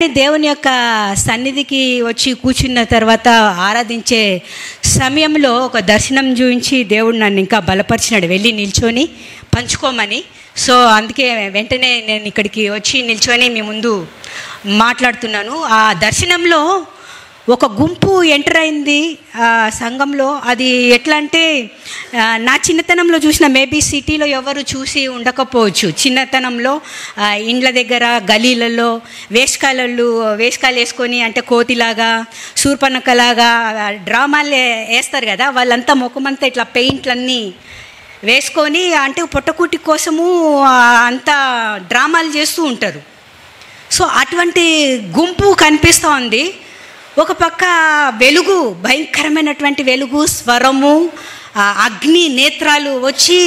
దేవుని యొక్క సన్నిధికి వచ్చి కూర్చున్న తర్వాత ఆరాధించే సమయంలో ఒక దర్శనం చూపించి దేవుడు నన్ను ఇంకా బలపరిచినాడు, వెళ్ళి నిల్చొని పంచుకోమని. సో అందుకే వెంటనే నేను ఇక్కడికి వచ్చి నిల్చొని మీ ముందు మాట్లాడుతున్నాను. ఆ దర్శనంలో ఒక గుంపు ఎంటర్ అయింది సంఘంలో. అది ఎట్లా అంటే నా చిన్నతనంలో చూసిన, మేబీ సిటీలో ఎవరు చూసి ఉండకపోవచ్చు. చిన్నతనంలో ఇండ్ల దగ్గర గలీలలో వేషకాలు వేసుకొని, అంటే కోతిలాగా శూర్పణఖలాగా డ్రామాలు వేస్తారు కదా, వాళ్ళంతా ముఖమంతా ఇట్లా పెయింట్లన్నీ వేసుకొని, అంటే పొట్టకూటి కోసము అంతా డ్రామాలు చేస్తూ ఉంటారు. సో అటువంటి గుంపు కనిపిస్తూ ఉంది. ఒక పక్క వెలుగు, భయంకరమైనటువంటి వెలుగు, స్వరము, అగ్ని నేత్రాలు వచ్చి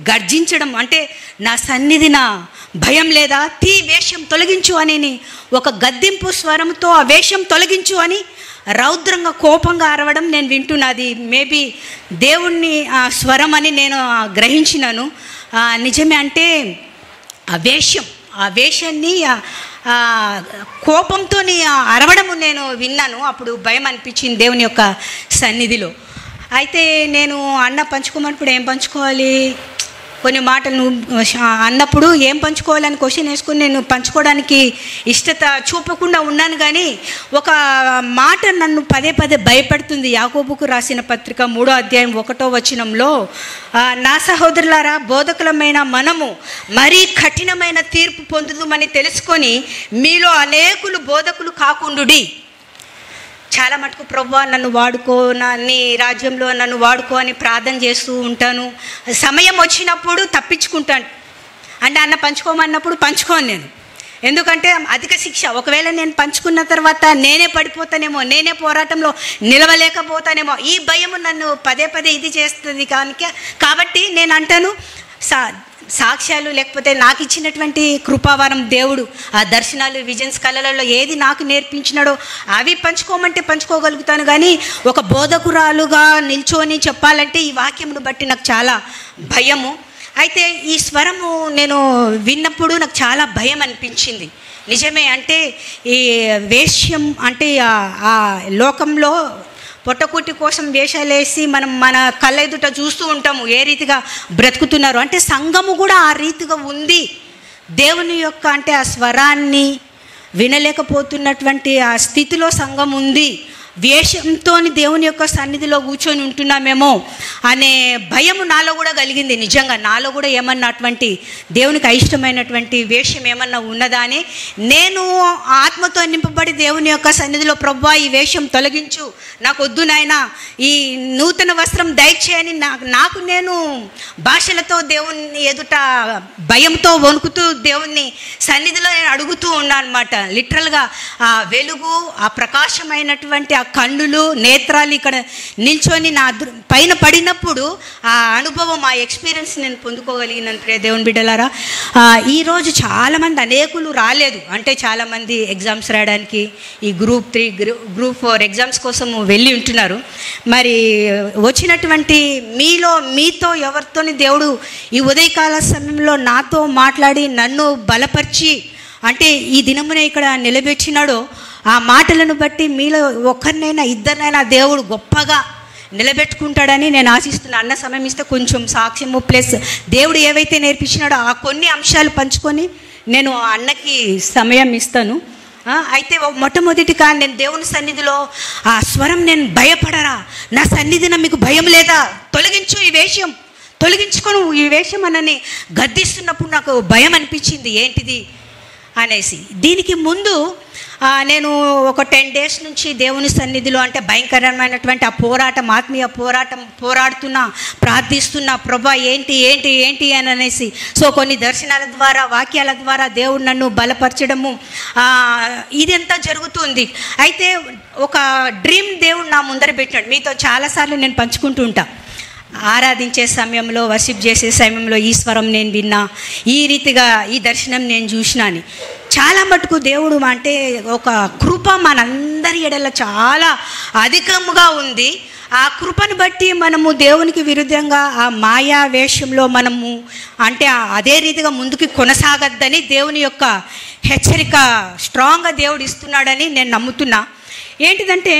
గర్జించడం, అంటే నా సన్నిధి నా భయం లేదా, తీ వేషం తొలగించు అని ఒక గద్దింపు స్వరంతో ఆ వేషం తొలగించు అని రౌద్రంగా కోపంగా అరవడం నేను వింటున్నది. మేబీ దేవుణ్ణి స్వరం అని నేను గ్రహించినాను. నిజమే, అంటే ఆ వేషాన్ని కోపంతో అరవడము నేను విన్నాను. అప్పుడు భయం అనిపించింది దేవుని యొక్క సన్నిధిలో. అయితే నేను అన్న పంచుకోమన్నప్పుడు ఏం పంచుకోవాలి, కొన్ని మాటలు అన్నప్పుడు ఏం పంచుకోవాలని క్వశ్చన్ వేసుకుని నేను పంచుకోవడానికి ఇష్టత చూపకుండా ఉన్నాను. కానీ ఒక మాట నన్ను పదే పదే భయపెడుతుంది. యాకోబుకు రాసిన పత్రిక 3వ అధ్యాయం 1వ వచనంలో, నా సహోదరులారా, బోధకులమైన మనము మరీ కఠినమైన తీర్పు పొందుదామని తెలుసుకొని మీలో అనేకులు బోధకులు కాకుండుడి. చాలా మటుకు ప్రభువా నన్ను వాడుకో, నీ రాజ్యంలో నన్ను వాడుకో అని ప్రార్థన చేస్తూ ఉంటాను. సమయం వచ్చినప్పుడు తప్పించుకుంటాను. అంటే అన్న పంచుకోమన్నప్పుడు పంచుకోను నేను, ఎందుకంటే అధిక శిక్ష. ఒకవేళ నేను పంచుకున్న తర్వాత నేనే పడిపోతానేమో, నేనే పోరాటంలో నిలవలేకపోతానేమో, ఈ భయము నన్ను పదే పదే ఇది చేస్తుంది. కాబట్టి నేను అంటాను, సాక్ష్యాలు లేకపోతే నాకు ఇచ్చినటువంటి కృపావరం దేవుడు, ఆ దర్శనాలు, విజన్స్, కళలలో ఏది నాకు నేర్పించినాడో అవి పంచుకోమంటే పంచుకోగలుగుతాను. కానీ ఒక బోధకురాలుగా నిల్చొని చెప్పాలంటే ఈ వాక్యమును బట్టి నాకు చాలా భయము. అయితే ఈ స్వరము నేను విన్నప్పుడు నాకు చాలా భయం అనిపించింది. నిజమే, అంటే ఈ వేశ్యం, అంటే ఆ లోకంలో పొట్టకూటి కోసం వేషాలేసి మనం మన కళ్ళ ఎదుట చూస్తూ ఉంటాము ఏ రీతిగా బ్రతుకుతున్నారు. అంటే సంఘము కూడా ఆ రీతిగా ఉంది. దేవుని యొక్క, అంటే ఆ స్వరాన్ని వినలేకపోతున్నటువంటి ఆ స్థితిలో సంఘం ఉంది. వేషంతో దేవుని యొక్క సన్నిధిలో కూర్చొని ఉంటున్నామేమో అనే భయము నాలో కూడా కలిగింది. నిజంగా నాలో కూడా ఏమన్నా అటువంటి దేవునికి అయిష్టమైనటువంటి వేషం ఏమన్నా ఉన్నదా అని నేను ఆత్మతో నింపబడి దేవుని యొక్క సన్నిధిలో, ప్రభువా ఈ వేషం తొలగించు, నాకు వద్దు నాయనా, ఈ నూతన వస్త్రం దయచేయని నాకు నేను భాషలతో దేవుని ఎదుట భయంతో వణుకుతూ దేవుని సన్నిధిలో నేను అడుగుతూ ఉన్నాను అనమాట. లిటరల్గా ఆ వెలుగు, ఆ ప్రకాశమైనటువంటి కన్నులు, నేత్రాలు ఇక్కడ నిల్చొని నా పైన పడినప్పుడు ఆ అనుభవం, ఆ ఎక్స్పీరియన్స్ నేను పొందుకోగలిగినాను. ప్రియ దేవుని బిడ్డలారా, ఈరోజు చాలామంది అనేకులు రాలేదు. అంటే చాలామంది ఎగ్జామ్స్ రాయడానికి ఈ గ్రూప్ 3, గ్రూప్ 4 ఎగ్జామ్స్ కోసం వెళ్ళి ఉంటున్నారు. మరి వచ్చినటువంటి మీతో ఎవరితోని దేవుడు ఈ ఉదయకాల సమయంలో నాతో మాట్లాడి నన్ను బలపరిచి, అంటే ఈ దినమున ఇక్కడ నిలబెట్టినాడో ఆ మాటలను బట్టి మీలో ఒకరినైనా ఇద్దరినైనా దేవుడు గొప్పగా నిలబెట్టుకుంటాడని నేను ఆశిస్తున్నాను. అన్న సమయం ఇస్తే కొంచెం సాక్ష్యము ప్లస్ దేవుడు ఏవైతే నేర్పించినాడో ఆ కొన్ని అంశాలు పంచుకొని నేను అన్నకి సమయం ఇస్తాను. అయితే మొట్టమొదటిగా నేను దేవుని సన్నిధిలో ఆ స్వరం, నేను భయపడరా, నా సన్నిధిన మీకు భయం లేదా, తొలగించు ఈ వేషం, తొలగించుకొని ఈ వేషం అనని గద్దిస్తున్నప్పుడు నాకు భయం అనిపించింది, ఏంటిది అనేసి. దీనికి ముందు నేను ఒక 10 days నుంచి దేవుని సన్నిధిలో, అంటే భయంకరమైనటువంటి ఆ పోరాటం, ఆత్మీయ పోరాటం పోరాడుతున్నా, ప్రార్థిస్తున్నా, ప్రభా ఏంటి ఏంటి ఏంటి అని అనేసి. సో కొన్ని దర్శనాల ద్వారా, వాక్యాల ద్వారా దేవుడు నన్ను బలపరచడము ఇదంతా జరుగుతుంది. అయితే ఒక డ్రీమ్ దేవుడు నా ముందర పెట్టాడు. మీతో చాలాసార్లు నేను పంచుకుంటూ ఉంటా. ఆరాధించే సమయంలో, వర్షిప్ చేసే సమయంలో ఈ స్వరం నేను విన్నా, ఈ రీతిగా ఈ దర్శనం నేను చూసినా అని. చాలా మటుకు దేవుడు, అంటే ఒక కృప మనందరి ఎడల చాలా అధికముగా ఉంది. ఆ కృపను బట్టి మనము దేవునికి విరుద్ధంగా ఆ మాయా వేషంలో మనము అంటే అదే రీతిగా ముందుకు కొనసాగద్దని దేవుని యొక్క హెచ్చరిక స్ట్రాంగ్గా దేవుడు ఇస్తున్నాడని నేను నమ్ముతున్నా. ఏంటిదంటే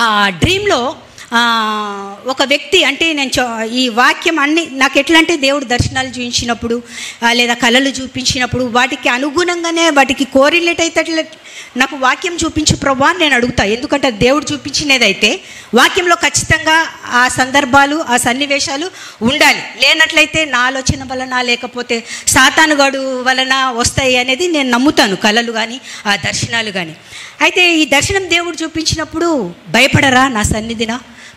ఆ డ్రీమ్లో ఒక వ్యక్తి అంటే నేను ఈ వాక్యం అన్ని నాకు ఎట్లా అంటే దేవుడు దర్శనాలు చూపించినప్పుడు లేదా కళలు చూపించినప్పుడు వాటికి అనుగుణంగానే వాటికి కోరిలేట్ అయితే నాకు వాక్యం చూపించు ప్రభా అని నేను అడుగుతా. ఎందుకంటే దేవుడు చూపించినదైతే వాక్యంలో ఖచ్చితంగా ఆ సందర్భాలు ఆ సన్నివేశాలు ఉండాలి. లేనట్లయితే నా ఆలోచన వలన లేకపోతే సాతానుగాడు వలన వస్తాయి అనేది నేను నమ్ముతాను, కళలు కానీ ఆ దర్శనాలు కానీ. అయితే ఈ దర్శనం దేవుడు చూపించినప్పుడు భయపడరా నా సన్నిధిన,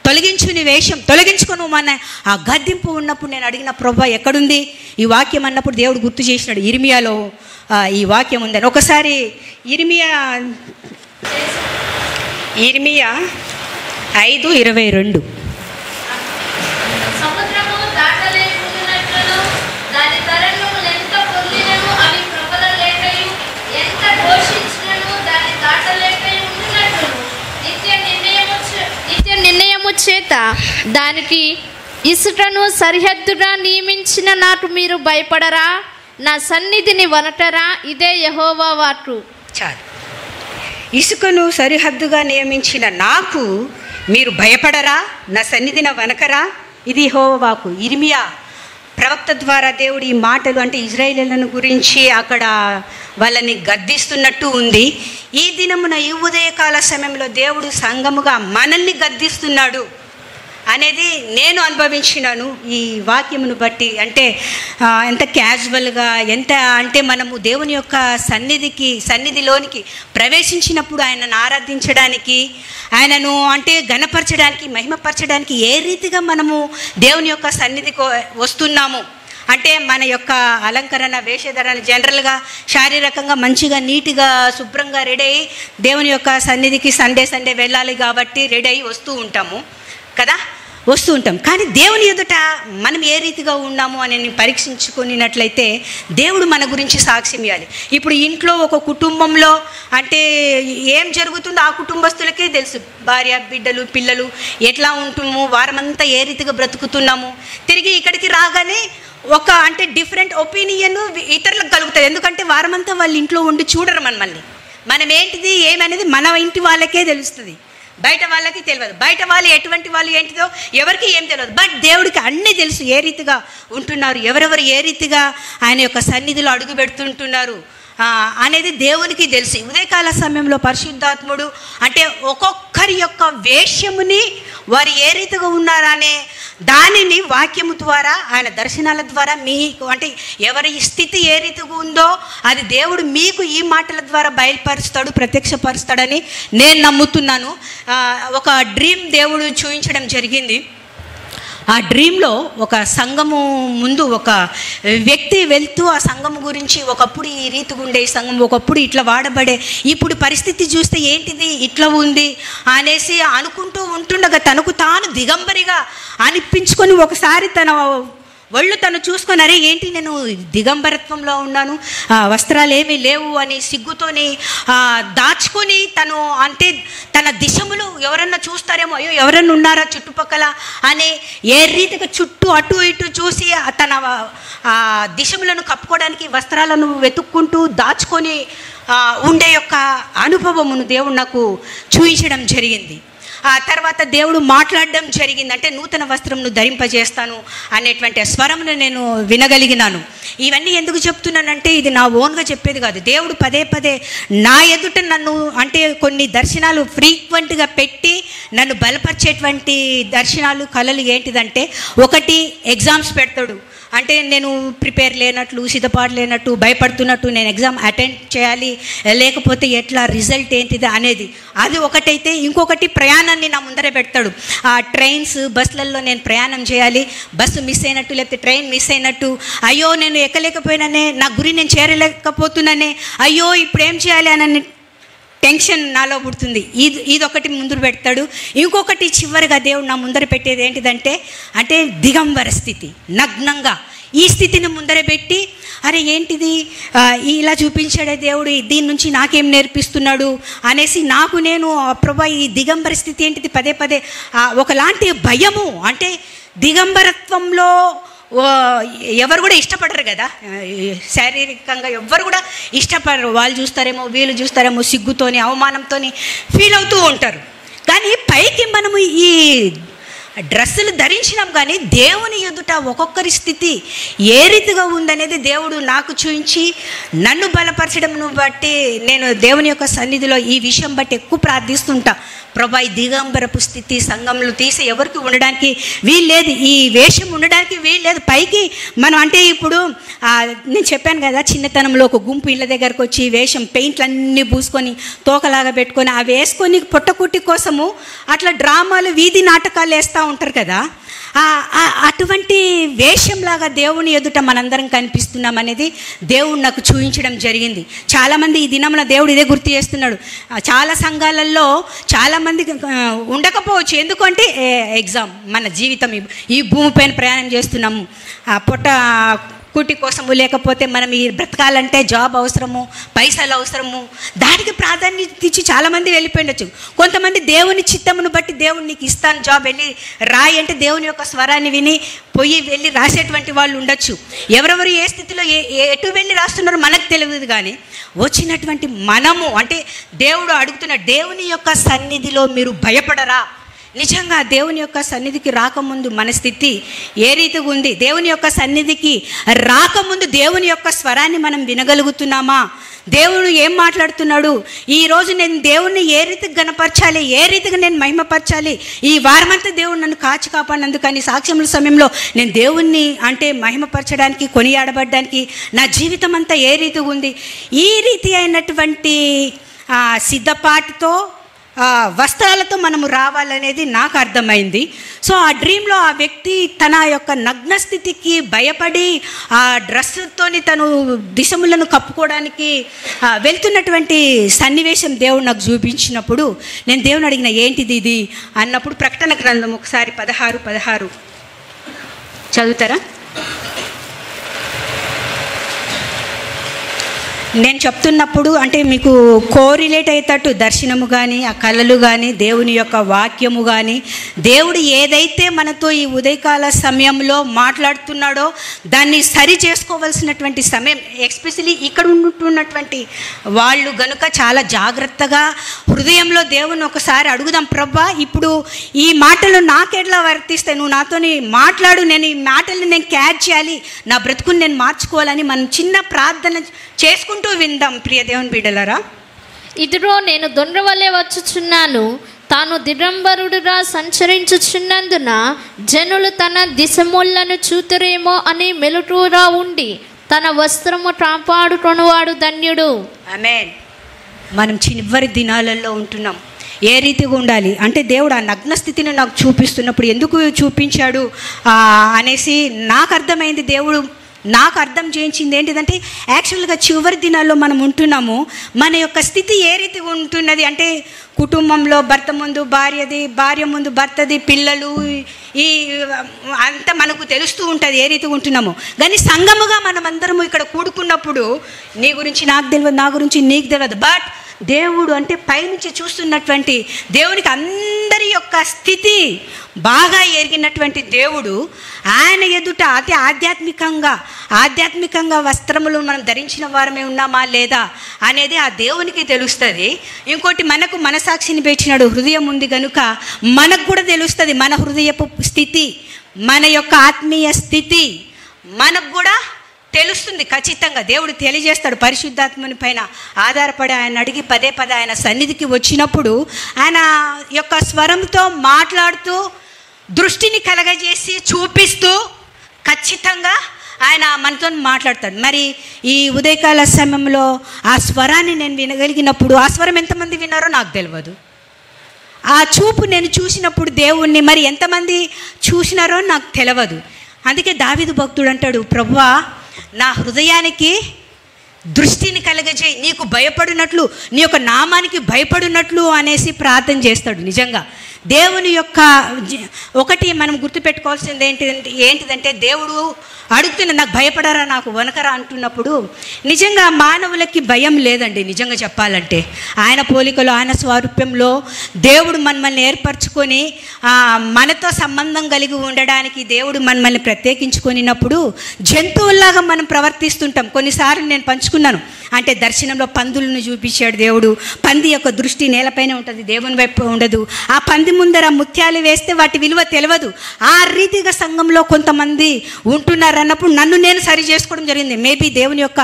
తొలగించు నీ వేషం, తొలగించుకొని మన ఆ గద్దింపు ఉన్నప్పుడు నేను అడిగిన ప్రభా ఎక్కడుంది ఈ వాక్యం అన్నప్పుడు దేవుడు గుర్తు చేసినాడు. ఇర్మియాలో ఈ వాక్యం ఉందని. ఒకసారి ఇర్మియా 5:22 నిర్ణయము చేత దానికి ఇసుటను సరిహద్దుగా నియమించిన నాకు మీరు భయపడరా, నా సన్నిధిని వనటరా, ఇదే యెహోవా వాక్కు. చాలు. ఇసుకను సరిహద్దుగా నియమించిన నాకు మీరు భయపడరా, నా సన్నిధిని వనకరా, ఇది యెహోవా వాక్కు. ఇర్మియా ప్రవక్త ద్వారా దేవుడు ఈ మాటలు అంటే ఇజ్రాయేలీయులను గురించి అక్కడ వాళ్ళని గద్దిస్తున్నట్టు ఉంది. ఈ దినమున ఈ ఉదయకాల సమయంలో దేవుడు సంఘముగా మనల్ని గద్దిస్తున్నాడు అనేది నేను అనుభవించినాను ఈ వాక్యమును బట్టి. అంటే ఎంత క్యాజువల్గా ఎంత అంటే మనము దేవుని యొక్క సన్నిధిలోనికి ప్రవేశించినప్పుడు ఆయనను ఆరాధించడానికి, ఆయనను అంటే ఘనపరచడానికి, మహిమపరచడానికి ఏ రీతిగా మనము దేవుని యొక్క సన్నిధికి వస్తున్నాము అంటే మన యొక్క అలంకరణ వేషధరణ జనరల్గా శారీరకంగా మంచిగా నీట్గా శుభ్రంగా రెడీ అయ్యి దేవుని యొక్క సన్నిధికి సండే వెళ్ళాలి కాబట్టి రెడీ అయ్యి వస్తూ ఉంటాము కదా, వస్తూ ఉంటాం. కానీ దేవుని ఎదుట మనం ఏ రీతిగా ఉన్నాము అని పరీక్షించుకున్నట్లయితే దేవుడు మన గురించి సాక్ష్యం ఇవ్వాలి. ఇప్పుడు ఇంట్లో ఒక కుటుంబంలో అంటే ఏం జరుగుతుందో ఆ కుటుంబస్తులకే తెలుసు. భార్య, బిడ్డలు, పిల్లలు ఎట్లా ఉంటున్నాము, వారమంతా ఏ రీతిగా బ్రతుకుతున్నాము. తిరిగి ఇక్కడికి రాగానే ఒక అంటే డిఫరెంట్ ఒపీనియన్ ఇతరులకు కలుగుతుంది. ఎందుకంటే వారమంతా వాళ్ళ ఇంట్లో ఉండి చూడరు మనల్ని. మనం ఏంటిది ఏమనేది మన ఇంటి వాళ్ళకే తెలుస్తుంది, బయట వాళ్ళకి తెలియదు. బయట వాళ్ళు ఎటువంటి వాళ్ళు ఏంటిదో ఎవరికి ఏం తెలియదు. బట్ దేవుడికి అన్నీ తెలుసు, ఏ రీతిగా ఉంటున్నారు, ఎవరెవరు ఏ రీతిగా ఆయన యొక్క సన్నిధిలో అడుగు పెడుతుంటున్నారు అనేది దేవునికి తెలుసు. ఉదయకాల సమయంలో పరిశుద్ధాత్ముడు అంటే ఒక్కొక్కరి యొక్క వేషముని వారు ఏ రీతిగా ఉన్నారనే దానిని వాక్యము ద్వారా ఆయన దర్శనాల ద్వారా మీకు అంటే ఎవరి స్థితి ఏ రీతిగా ఉందో అది దేవుడు మీకు ఈ మాటల ద్వారా బయలుపరుస్తాడు, ప్రత్యక్షపరుస్తాడని నేను నమ్ముతున్నాను. ఒక డ్రీమ్ దేవుడు చూపించడం జరిగింది. ఆ డ్రీమ్లో ఒక సంఘము ముందు ఒక వ్యక్తి వెళ్తూ ఆ సంఘము గురించి ఒకప్పుడు ఈ రీతిగా ఉండే ఈ సంఘం ఒకప్పుడు ఇట్లా వాడబడే ఇప్పుడు పరిస్థితి చూస్తే ఏంటిది ఇట్లా ఉంది అనేసి అనుకుంటూ ఉంటుండగా తనకు తాను దిగంబరిగా అనిపించుకొని ఒకసారి తన ఒళ్ళు తను చూసుకొని అరే ఏంటి నేను దిగంబరత్వంలో ఉన్నాను, వస్త్రాలు ఏమీ లేవు అని సిగ్గుతోని దాచుకొని తను అంటే తన దిశములు ఎవరన్నా చూస్తారేమో, అయ్యో ఎవరన్నా ఉన్నారా చుట్టుపక్కల అని ఏ రీతిగా చుట్టూ అటు ఇటు చూసి తన దిశములను కప్పుకోవడానికి వస్త్రాలను వెతుక్కుంటూ దాచుకొని ఉండే యొక్క అనుభవమును దేవుడు నాకు చూపించడం జరిగింది. ఆ తర్వాత దేవుడు మాట్లాడడం జరిగింది. అంటే నూతన వస్త్రంను ధరింపజేస్తాను అనేటువంటి స్వరమును నేను వినగలిగినాను. ఇవన్నీ ఎందుకు చెప్తున్నానంటే ఇది నా ఓన్గా చెప్పేది కాదు. దేవుడు పదే పదే నా ఎదుట నన్ను అంటే కొన్ని దర్శనాలు ఫ్రీక్వెంట్గా పెట్టి నన్ను బలపరిచేటువంటి దర్శనాలు కళలు ఏంటిదంటే ఒకటి ఎగ్జామ్స్ పెడతాడు. అంటే నేను ప్రిపేర్ లేనట్లు సిద్ధపాటు లేనట్టు భయపడుతున్నట్టు నేను ఎగ్జామ్ అటెండ్ చేయాలి లేకపోతే ఎట్లా రిజల్ట్ ఏంటిది అనేది అది ఒకటైతే ఇంకొకటి ప్రయాణాన్ని నా ముందరే పెడతాడు. ఆ ట్రైన్స్ బస్సులలో నేను ప్రయాణం చేయాలి, బస్సు మిస్ అయినట్టు లేకపోతే ట్రైన్ మిస్ అయినట్టు అయ్యో నేను ఎక్కలేకపోయినానే, నా గురి నేను చేరలేకపోతున్నానే, అయ్యో ఇప్పుడు ఏం చేయాలి అని టెన్షన్ నాలో పుడుతుంది. ఇదొకటి ముందు పెడతాడు. ఇంకొకటి చివరిగా దేవుడు నా ముందర పెట్టేది ఏంటిదంటే అంటే దిగంబర స్థితి, నగ్నంగా ఈ స్థితిని ముందర పెట్టి అరే ఏంటిది ఇలా చూపించాడే దేవుడు, దీని నుంచి నాకేం నేర్పిస్తున్నాడు అనేసి నాకు నేను ప్రభా ఈ దిగంబర స్థితి ఏంటిది పదే పదే ఒకలాంటి భయము. అంటే దిగంబరత్వంలో ఎవరు కూడా ఇష్టపడరు కదా, శారీరకంగా ఎవ్వరు కూడా ఇష్టపడరు. వాళ్ళు చూస్తారేమో, వీళ్ళు చూస్తారేమో, సిగ్గుతోని అవమానంతోని ఫీల్ అవుతూ ఉంటారు. కానీ పైకి మనము ఈ డ్రెస్సులు ధరించినాం, కానీ దేవుని ఎదుట ఒక్కొక్కరి స్థితి ఏ రీతిగా ఉందనేది దేవుడు నాకు చూపించి నన్ను బలపరచడంను బట్టి నేను దేవుని యొక్క సన్నిధిలో ఈ విషయం బట్టి ఎక్కువ ప్రార్థిస్తుంటా. ప్రభా ఈ దిగంబరపు స్థితి సంఘంలో తీసి ఎవరికి ఉండడానికి వీల్లేదు, ఈ వేషం ఉండడానికి వీల్లేదు. పైకి మనం అంటే ఇప్పుడు నేను చెప్పాను కదా, చిన్నతనంలో ఒక గుంపు ఇళ్ళ దగ్గరకు వచ్చి వేషం పెయింట్లు అన్నీ పూసుకొని తోకలాగా పెట్టుకొని అవి వేసుకొని పొట్టకుట్టి కోసము అట్లా డ్రామాలు వీధి నాటకాలు వేస్తూ ఉంటారు కదా. అటువంటి వేషంలాగా దేవుని ఎదుట మనందరం కనిపిస్తున్నాం అనేది దేవుడు నాకు చూపించడం జరిగింది. చాలామంది ఈ దినంలో దేవుడు ఇదే గుర్తు చేస్తున్నాడు. చాలా సంఘాలలో చాలామంది ఉండకపోవచ్చు, ఎందుకంటే ఎగ్జామ్ మన జీవితం ఈ భూమిపైన ప్రయాణం చేస్తున్నాము, పొట్ట కూటి కోసము, లేకపోతే మనం ఈ బ్రతకాలంటే జాబ్ అవసరము, పైసలు అవసరము, దానికి ప్రాధాన్యత ఇచ్చి చాలామంది వెళ్ళిపోయిండొచ్చు. కొంతమంది దేవుని చిత్తమును బట్టి దేవుడు నీకు ఇస్తాను జాబ్, వెళ్ళి రాయి అంటే దేవుని యొక్క స్వరాన్ని విని వెళ్ళి రాసేటువంటి వాళ్ళు ఉండొచ్చు. ఎవరెవరు ఏ స్థితిలో ఎటు వెళ్ళి రాస్తున్నారో మనకు తెలియదు. కానీ వచ్చినటువంటి మనము అంటే దేవుడు అడుగుతున్న దేవుని యొక్క సన్నిధిలో మీరు భయపడరా? నిజంగా దేవుని యొక్క సన్నిధికి రాకముందు మన స్థితి ఏ రీతిగా ఉంది? దేవుని యొక్క సన్నిధికి రాకముందు దేవుని యొక్క స్వరాన్ని మనం వినగలుగుతున్నామా? దేవుడు ఏం మాట్లాడుతున్నాడు? ఈరోజు నేను దేవుణ్ణి ఏ రీతికి గణపరచాలి, ఏ రీతిగా నేను మహిమపరచాలి, ఈ వారమంతా దేవుడు నన్ను కాచి కాపాడినందుకు, కానీ సాక్ష్యముల సమయంలో నేను దేవుణ్ణి అంటే మహిమపరచడానికి, కొనియాడబడ్డానికి నా జీవితం అంతా ఏ రీతిగా ఉంది? ఈ రీతి అయినటువంటి సిద్ధపాటుతో వస్త్రాలతో మనము రావాలనేది నాకు అర్థమైంది. సో ఆ డ్రీంలో ఆ వ్యక్తి తన యొక్క నగ్న స్థితికి భయపడి ఆ డ్రెస్సుతోని తను దిశములను కప్పుకోవడానికి వెళ్తున్నటువంటి సన్నివేశం దేవుడు నాకు చూపించినప్పుడు నేను దేవుని అడిగిన ఏంటిది ఇది అన్నప్పుడు ప్రకటన గ్రంథం ఒకసారి 16 చదువుతారా? నేను చెప్తున్నప్పుడు అంటే మీకు కోరిలేట్ అయ్యేటట్టు దర్శనము కానీ, ఆ కళలు కానీ, దేవుని యొక్క వాక్యము కానీ, దేవుడు ఏదైతే మనతో ఈ ఉదయకాల సమయంలో మాట్లాడుతున్నాడో దాన్ని సరి చేసుకోవాల్సినటువంటి సమయం, ఎస్పెషలీ ఇక్కడ ఉంటున్నటువంటి వాళ్ళు గనుక చాలా జాగ్రత్తగా హృదయంలో దేవుని ఒకసారి అడుగుదాం. ప్రభా ఇప్పుడు ఈ మాటలు నాకెట్లా వర్తిస్తాయి, నువ్వు నాతోని మాట్లాడు, నేను ఈ మాటల్ని నేను క్యాచ్ చేయాలి, నా బ్రతుకుని నేను మార్చుకోవాలని మనం చిన్న ప్రార్థన చేసుకుంటూ విందాం. ప్రియ దేవుని బిడ్డలారా, ఇదిగో నేను దొండ్ర వలె వచ్చుచున్నాను, తాను దిగంబరుడుగా సంచరించుచున్నందున జనులు తన దిశములను చూతురేమో అని మెలకువగా ఉండి తన వస్త్రము కాపాడుకొనువాడు ధన్యుడు. ఆమేన్. మనం చివరి దినాలలో ఉంటున్నాం. ఏ రీతిగా ఉండాలి అంటే దేవుడు ఆ నగ్న స్థితిని నాకు చూపిస్తున్నప్పుడు ఎందుకు చూపించాడు అనేసి నాకు అర్థమైంది. దేవుడు నాకు అర్థం చేయించింది ఏంటిదంటే యాక్చువల్గా చివరి దినాల్లో మనం ఉంటున్నాము. మన యొక్క స్థితి ఏ రీతిగా ఉంటున్నది అంటే కుటుంబంలో భర్త ముందు భార్యది, భార్య ముందు భర్తది, పిల్లలు, ఈ అంతా మనకు తెలుస్తూ ఉంటుంది ఏ రీతిగా ఉంటున్నాము. కానీ సంఘముగా మనం అందరము ఇక్కడ కూడుకున్నప్పుడు నీ గురించి నాకు తెలియదు, నా గురించి నీకు తెలియదు, బట్ దేవుడు అంటే పైనుంచి చూస్తున్నటువంటి దేవునికి అందరి యొక్క స్థితి బాగా ఎరిగినటువంటి దేవుడు ఆయన ఎదుట అతి ఆధ్యాత్మికంగా వస్త్రములు మనం ధరించిన వారమే ఉన్నామా లేదా అనేది ఆ దేవునికి తెలుస్తుంది. ఇంకోటి మనకు మనసాక్షిని పెంచినాడు, హృదయం ఉంది కనుక మనకు కూడా తెలుస్తుంది మన హృదయపు స్థితి, మన యొక్క ఆత్మీయ స్థితి మనకు కూడా తెలుస్తుంది. ఖచ్చితంగా దేవుడు తెలియజేస్తాడు. పరిశుద్ధాత్మని పైన ఆధారపడి ఆయన అడిగి పదే ఆయన సన్నిధికి వచ్చినప్పుడు ఆయన యొక్క స్వరంతో మాట్లాడుతూ దృష్టిని కలగజేసి చూపిస్తూ ఖచ్చితంగా ఆయన మనతో మాట్లాడతాడు. మరి ఈ ఉదయకాల సమయంలో ఆ స్వరాన్ని నేను వినగలిగినప్పుడు ఆ స్వరం ఎంతమంది విన్నారో నాకు తెలియదు. ఆ చూపు నేను చూసినప్పుడు దేవుణ్ణి మరి ఎంతమంది చూసినారో నాకు తెలియదు. అందుకే దావీదు భక్తుడు అంటాడు, ప్రభువా నా హృదయానికి దృష్టిని కలగజేయి, నీకు భయపడినట్లు, నీ యొక్క నామానికి భయపడినట్లు అనేసి ప్రార్థన చేస్తాడు. నిజంగా దేవుని యొక్క ఒకటి మనం గుర్తుపెట్టుకోవాల్సింది ఏంటిదంటే దేవుడు అడుగుతున్న నాకు భయపడరా, నాకు వనకరా అంటున్నప్పుడు నిజంగా మానవులకి భయం లేదండి. నిజంగా చెప్పాలంటే ఆయన పోలికలో ఆయన స్వారూప్యంలో దేవుడు మనల్ని ఏర్పరచుకొని మనతో సంబంధం కలిగి ఉండడానికి దేవుడు మనల్ని ప్రత్యేకించుకొనినప్పుడు జంతువుల్లాగా మనం ప్రవర్తిస్తుంటాం. కొన్నిసార్లు నేను పంచుకున్నాను, అంటే దర్శనంలో పందులను చూపించాడు దేవుడు. పంది యొక్క దృష్టి నేలపైన ఉంటుంది, దేవుని వైపు ఉండదు. ఆ పంది ముందర ముత్యాలు వేస్తే వాటి విలువ తెలియదు. ఆ రీతిగా సంఘంలో కొంతమంది ఉంటున్నారు అన్నప్పుడు నన్ను నేను సరి చేసుకోవడం జరిగింది. మేబీ దేవుని యొక్క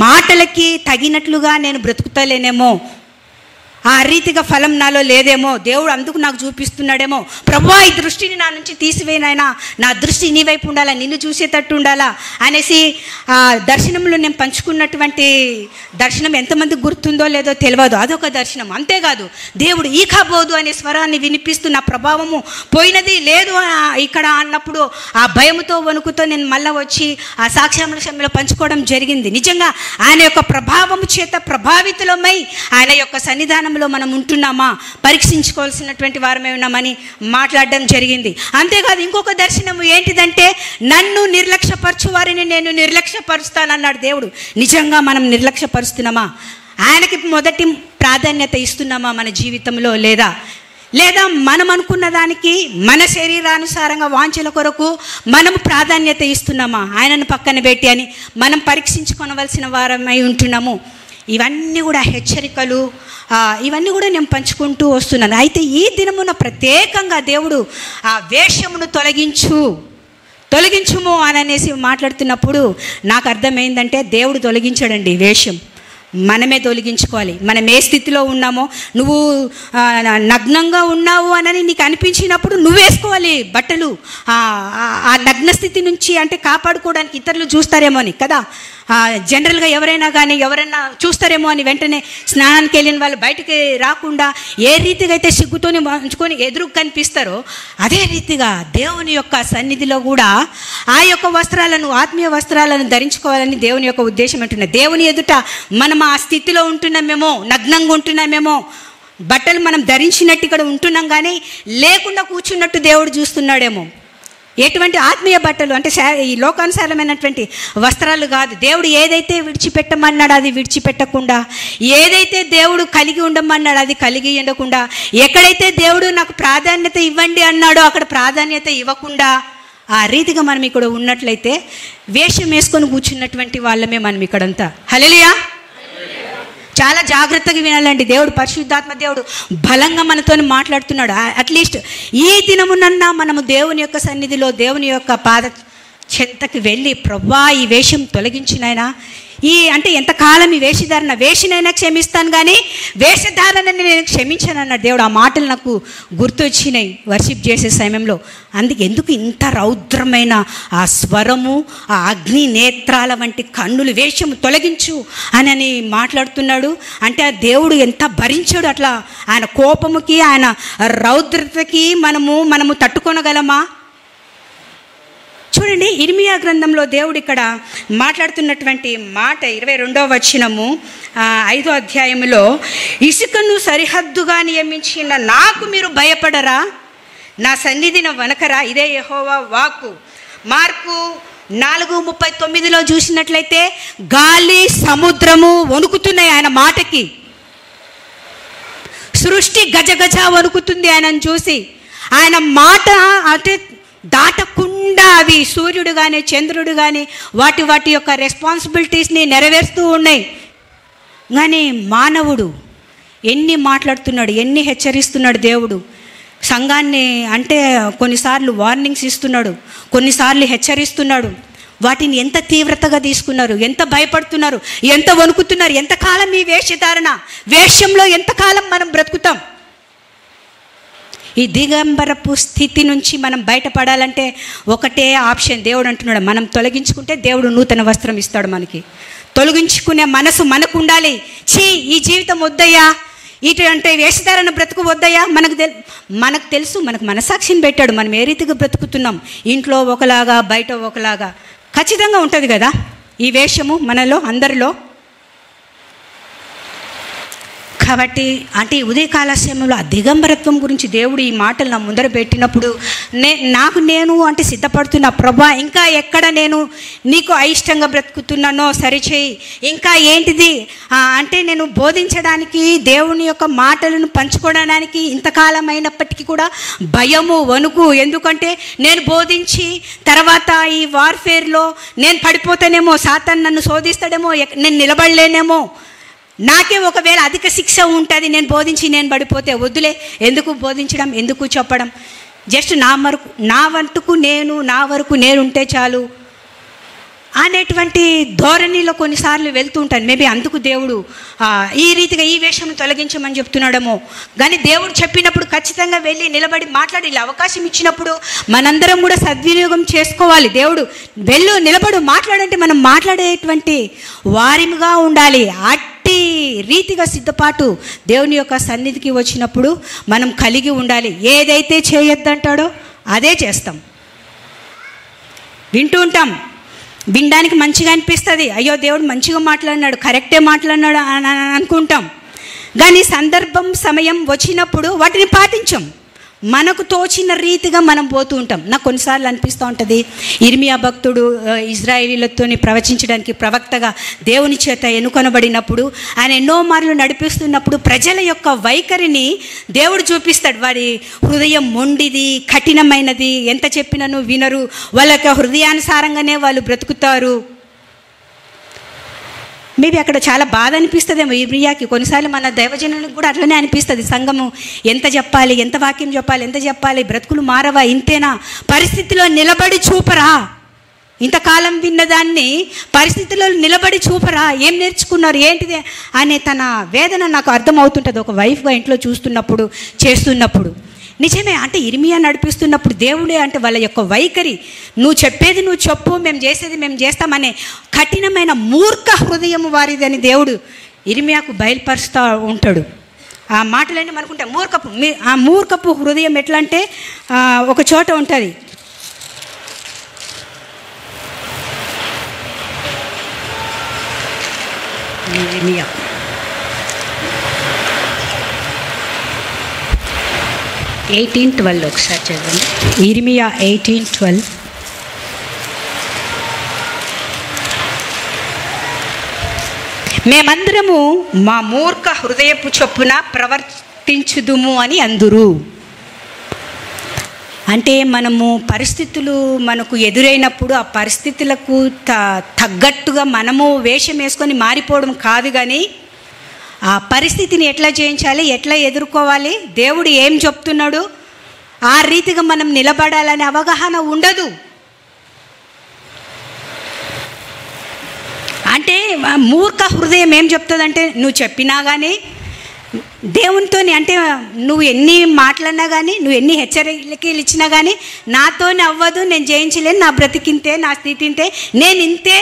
మాటలకి తగినట్లుగా నేను బ్రతుకుతలేనేమో, ఆ రీతిగా ఫలం నాలో లేదేమో, దేవుడు అందుకు నాకు చూపిస్తున్నాడేమో. ప్రభువా ఈ దృష్టిని నా నుంచి తీసివేయనైనా, నా దృష్టి నీ వైపు ఉండాలా, నిన్ను చూసేటట్టు ఉండాలా అనేసి దర్శనంలో నేను పంచుకున్నటువంటి దర్శనం ఎంతమందికి గుర్తుందో లేదో తెలియదు. అదొక దర్శనం. అంతేకాదు దేవుడు ఈ కాబోదు అనే స్వరాన్ని వినిపిస్తూ నా ప్రభావము పోయినది లేదు ఇక్కడ అన్నప్పుడు ఆ భయముతో వణుకుతో నేను మళ్ళీ వచ్చి ఆ సాక్ష్యాముల పంచుకోవడం జరిగింది. నిజంగా ఆయన యొక్క ప్రభావము చేత ప్రభావితులమై ఆయన యొక్క సన్నిధానం మనం ఉంటున్నామా, పరీక్షించుకోవాల్సినటువంటి వారమే ఉన్నామని మాట్లాడడం జరిగింది. అంతేకాదు ఇంకొక దర్శనం ఏంటిదంటే నన్ను నిర్లక్ష్యపరచు వారిని నేను నిర్లక్ష్యపరుస్తానన్నాడు దేవుడు. నిజంగా మనం నిర్లక్ష్యపరుస్తున్నామా? ఆయనకి మొదటి ప్రాధాన్యత ఇస్తున్నామా మన జీవితంలో? లేదా మనం అనుకున్న దానికి మన శరీరానుసారంగా వాంఛల కొరకు మనం ప్రాధాన్యత ఇస్తున్నామా? ఆయనను పక్కన పెట్టి అని మనం పరీక్షించుకోవలసిన వారమై ఉంటున్నాము. ఇవన్నీ కూడా హెచ్చరికలు, ఇవన్నీ కూడా నేను పంచుకుంటూ వస్తున్నాను. అయితే ఈ దినమున ప్రత్యేకంగా దేవుడు ఆ వేషమును తొలగించుము అని అనేసి మాట్లాడుతున్నప్పుడు నాకు అర్థమైందంటే దేవుడు తొలగించాడండి వేషం, మనమే తొలగించుకోవాలి. మనం ఏ స్థితిలో ఉన్నామో, నువ్వు నగ్నంగా ఉన్నావు అని నీకు అనిపించినప్పుడు నువ్వు వేసుకోవాలి బట్టలు. ఆ నగ్న స్థితి నుంచి అంటే కాపాడుకోవడానికి ఇతరులు చూస్తారేమో అని కదా, జనరల్గా ఎవరైనా చూస్తారేమో అని వెంటనే స్నానానికి వెళ్ళిన వాళ్ళు బయటికి రాకుండా ఏ రీతిగా అయితే సిగ్గుతోని ఉంచుకొని ఎదురు కనిపిస్తారో అదే రీతిగా దేవుని యొక్క సన్నిధిలో కూడా ఆ యొక్క వస్త్రాలను, ఆత్మీయ వస్త్రాలను ధరించుకోవాలని దేవుని యొక్క ఉద్దేశం అంటున్నది. దేవుని ఎదుట మనం ఆ స్థితిలో ఉంటున్నామేమో, నగ్నంగా ఉంటున్నామేమో, బట్టలు మనం ధరించినట్టు ఇక్కడ ఉంటున్నాం కానీ లేకుండా కూర్చున్నట్టు దేవుడు చూస్తున్నాడేమో. ఎటువంటి ఆత్మీయ బట్టలు అంటే ఈ లోకానుసారమైనటువంటి వస్త్రాలు కాదు. దేవుడు ఏదైతే విడిచిపెట్టమన్నాడో అది విడిచిపెట్టకుండా, ఏదైతే దేవుడు కలిగి ఉండమన్నాడో అది కలిగి ఉండకుండా, ఎక్కడైతే దేవుడు నాకు ప్రాధాన్యత ఇవ్వండి అన్నాడో అక్కడ ప్రాధాన్యత ఇవ్వకుండా, ఆ రీతిగా మనం ఇక్కడ ఉన్నట్లయితే వేషం వేసుకొని కూర్చున్నటువంటి వాళ్ళమే మనం ఇక్కడంతా. హల్లెలూయా. చాలా జాగ్రత్తగా వినాలండి. దేవుడు పరిశుద్ధాత్మ దేవుడు బలంగా మనతో మాట్లాడుతున్నాడు. అట్లీస్ట్ ఈ దినమునన్నా మనము దేవుని యొక్క సన్నిధిలో దేవుని యొక్క పాద చెంతకి వెళ్ళి ప్రభువా ఈ వేషం తొలగించినైనా, అంటే ఎంతకాలం ఈ వేషనైనా క్షమిస్తాను కానీ వేషధారణని నేను క్షమించాను అన్నాడు దేవుడు. ఆ మాటలు నాకు గుర్తొచ్చినాయి వర్షిప్ చేసే సమయంలో. ఎందుకు ఇంత రౌద్రమైన ఆ స్వరము, ఆ అగ్ని నేత్రాల వంటి కన్నులు, వేషము తొలగించు అని మాట్లాడుతున్నాడు. అంటే ఆ దేవుడు ఎంత భరించాడు అట్లా. ఆయన కోపముకి, ఆయన రౌద్రతకి మనము తట్టుకొనగలమా? చూడండి, ఇర్మియా గ్రంథంలో దేవుడు ఇక్కడ మాట్లాడుతున్నటువంటి మాట 22వ వచనము 5వ అధ్యాయంలో, ఇసుకను సరిహద్దుగా నియమించిన నాకు మీరు భయపడరా, నా సన్నిధిని వనకరా, ఇదే యెహోవా వాక్కు. మార్కు 4:39లో చూసినట్లయితే గాలి సముద్రము వణుకుతున్నాయి ఆయన మాటకి. సృష్టి గజగజ వణుకుతుంది ఆయనను చూసి. ఆయన మాట అంటే దాటకుండా అవి సూర్యుడు కానీ చంద్రుడు కానీ వాటి యొక్క రెస్పాన్సిబిలిటీస్ని నెరవేరుస్తూ ఉన్నాయి. కానీ మానవుడు ఎన్ని మాట్లాడుతున్నాడు, ఎన్ని హెచ్చరిస్తున్నాడు దేవుడు సంఘాన్ని. అంటే కొన్నిసార్లు వార్నింగ్స్ ఇస్తున్నాడు, కొన్నిసార్లు హెచ్చరిస్తున్నాడు. వాటిని ఎంత తీవ్రతగా తీసుకున్నారు, ఎంత భయపడుతున్నారు, ఎంత వణుకుతున్నారు. ఎంతకాలం ఈ వేషంలో ఎంతకాలం మనం బ్రతుకుతాం? ఈ దిగంబరపు స్థితి నుంచి మనం బయటపడాలంటే ఒకటే ఆప్షన్. దేవుడు అంటున్నాడు, మనం తొలగించుకుంటే దేవుడు నూతన వస్త్రం ఇస్తాడు మనకి. తొలగించుకునే మనసు మనకు ఉండాలి. ఈ జీవితం వద్దయ్యా, ఇటువంటి వేషధారణ బ్రతుకు వద్దయ్యా. మనకు తెలుసు, మనకు మనసాక్షిని పెట్టాడు మనం ఏ రీతిగా బ్రతుకుతున్నాం. ఇంట్లో ఒకలాగా, బయట ఒకలాగా ఖచ్చితంగా ఉంటుంది కదా ఈ వేషము మనలో అందరిలో. కాబట్టి అంటే ఉదయకాల సమయంలో ఆ దిగంబరత్వం గురించి దేవుడు ఈ మాటలు నా ముందర పెట్టినప్పుడు నేను అంటే సిద్ధపడుతున్నా, ప్రభా ఇంకా ఎక్కడ నేను నీకు అయిష్టంగా బ్రతుకుతున్నానో సరిచేయి, ఇంకా ఏంటిది అంటే నేను బోధించడానికి దేవుని యొక్క మాటలను పంచుకోవడానికి ఇంతకాలం అయినప్పటికీ కూడా భయము వణుకు. ఎందుకంటే నేను బోధించి తర్వాత ఈ వార్ఫేర్లో నేను పడిపోతానేమో, సాతాను నన్ను శోధిస్తాడేమో, నేను నిలబడలేనేమో, నాకే ఒకవేళ అధిక శిక్ష ఉంటుంది నేను బోధించి నేను పడిపోతే, వద్దులే, ఎందుకు బోధించడం, ఎందుకు చెప్పడం, జస్ట్ నా వరకు నేనుంటే చాలు అనేటువంటి ధోరణిలో కొన్నిసార్లు వెళ్తూ ఉంటాను. మేబీ అందుకు దేవుడు ఈ రీతిగా ఈ వేషం తొలగించమని చెప్తున్నాడేమో. కానీ దేవుడు చెప్పినప్పుడు ఖచ్చితంగా వెళ్ళి నిలబడి మాట్లాడి అవకాశం ఇచ్చినప్పుడు మనందరం కూడా సద్వినియోగం చేసుకోవాలి. దేవుడు నిలబడు మాట్లాడంటే మనం మాట్లాడేటువంటి వారిగా ఉండాలి. అట్టి రీతిగా సిద్ధపాటు దేవుని యొక్క సన్నిధికి వచ్చినప్పుడు మనం కలిగి ఉండాలి. ఏదైతే చేయొద్దంటాడో అదే చేస్తాం. వింటూ ఉంటాం, వినడానికి మంచిగా అనిపిస్తుంది, అయ్యో దేవుడు మంచిగా మాట్లాడినాడు, కరెక్టే మాట్లాడినాడు అని అనుకుంటాం. కానీ సందర్భం సమయం వచ్చినప్పుడు వాటిని పాటించాం. మనకు తోచిన రీతిగా మనం పోతూ ఉంటాం. నాకు కొన్నిసార్లు అనిపిస్తూ ఉంటుంది, ఇర్మియా భక్తుడు ఇజ్రాయేలీలతో ప్రవచించడానికి ప్రవక్తగా దేవుని చేత ఎన్నుకొనబడినప్పుడు ఆయన ఎన్నో మార్లు నడిపిస్తున్నప్పుడు ప్రజల యొక్క వైఖరిని దేవుడు చూపిస్తాడు. వారి హృదయం మొండిది, కఠినమైనది, ఎంత చెప్పినను వినరు, వాళ్ళ యొక్క హృదయానుసారంగానే వాళ్ళు బ్రతుకుతారు. మేబీ అక్కడ చాలా బాధ అనిపిస్తుందేమో ఇర్మియాకి. కొన్నిసార్లు మన దైవజనులకు కూడా అట్లనే అనిపిస్తుంది. సంఘము ఎంత చెప్పాలి, ఎంత వాక్యం చెప్పాలి, ఎంత చెప్పాలి, బ్రతుకులు మారవా, ఇంతేనా, పరిస్థితిలో నిలబడి చూపరా, ఇంతకాలం విన్నదాన్ని పరిస్థితిలో నిలబడి చూపరా, ఏం నేర్చుకున్నారు ఏంటిది అనే తన వేదన నాకు అర్థమవుతుంటుంది ఒక వైఫ్గా ఇంట్లో చూస్తున్నప్పుడు, చేస్తున్నప్పుడు. నిజమే, అంటే ఇర్మియా నడిపిస్తున్నప్పుడు దేవుడే అంటే వాళ్ళ యొక్క వైఖరి, నువ్వు చెప్పేది నువ్వు చెప్పు, మేము చేసేది మేము చేస్తామనే కఠినమైన మూర్ఖ హృదయం వారిది అని దేవుడు ఇర్మియాకు బయలుపరుస్తూ ఉంటాడు. ఆ మాటలన్నీ మనకుంటే ఆ మూర్ఖపు హృదయం ఎట్లా అంటే ఒక చోట ఉంటుంది. ఇర్మియా 18:12 ఒకసారి చదవండి. ఇర్మియా 18:12. మేమందరము మా మూర్ఖ హృదయపు చొప్పున ప్రవర్తించుదుము అని అందురు. అంటే మనము పరిస్థితులు మనకు ఎదురైనప్పుడు ఆ పరిస్థితులకు తగ్గట్టుగా మనము వేషం వేసుకొని మారిపోవడం కాదు, కానీ ఆ పరిస్థితిని ఎట్లా జయించాలి, ఎట్లా ఎదుర్కోవాలి, దేవుడు ఏం చెప్తున్నాడు, ఆ రీతిగా మనం నిలబడాలనే అవగాహన ఉండదు. అంటే మూర్ఖ హృదయం ఏం చెప్తుందంటే, నువ్వు చెప్పినా కానీ దేవునితో, అంటే నువ్వు ఎన్ని మాట్లాడినా కానీ, నువ్వు ఎన్ని హెచ్చరికలు ఇచ్చినా కానీ నాతోనే అవ్వదు, నేను జయించలేను, నా బ్రతికింతే, నా స్థితి ఇంతే, నేను ఇంతే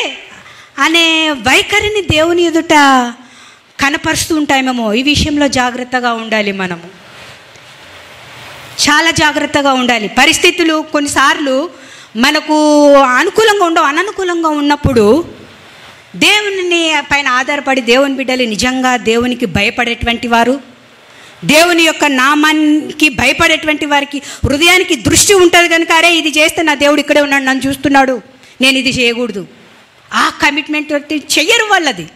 అనే వైఖరిని దేవుని ఎదుట కనపరుస్తూ ఉంటామేమో. ఈ విషయంలో జాగ్రత్తగా ఉండాలి. మనము చాలా జాగ్రత్తగా ఉండాలి. పరిస్థితులు కొన్నిసార్లు మనకు అనుకూలంగా ఉండవు, అననుకూలంగా ఉన్నప్పుడు దేవుని పైన ఆధారపడి దేవుని బిడ్డలు నిజంగా దేవునికి భయపడేటువంటి వారు, దేవుని యొక్క నామానికి భయపడేటువంటి వారికి హృదయానికి దృష్టి ఉంటుంది కనుక, అరే ఇది చేస్తే నా దేవుడు ఇక్కడే ఉన్నాడు, నన్ను చూస్తున్నాడు, నేను ఇది చేయకూడదు, ఆ కమిట్మెంట్ చెయ్యరు వాళ్ళది.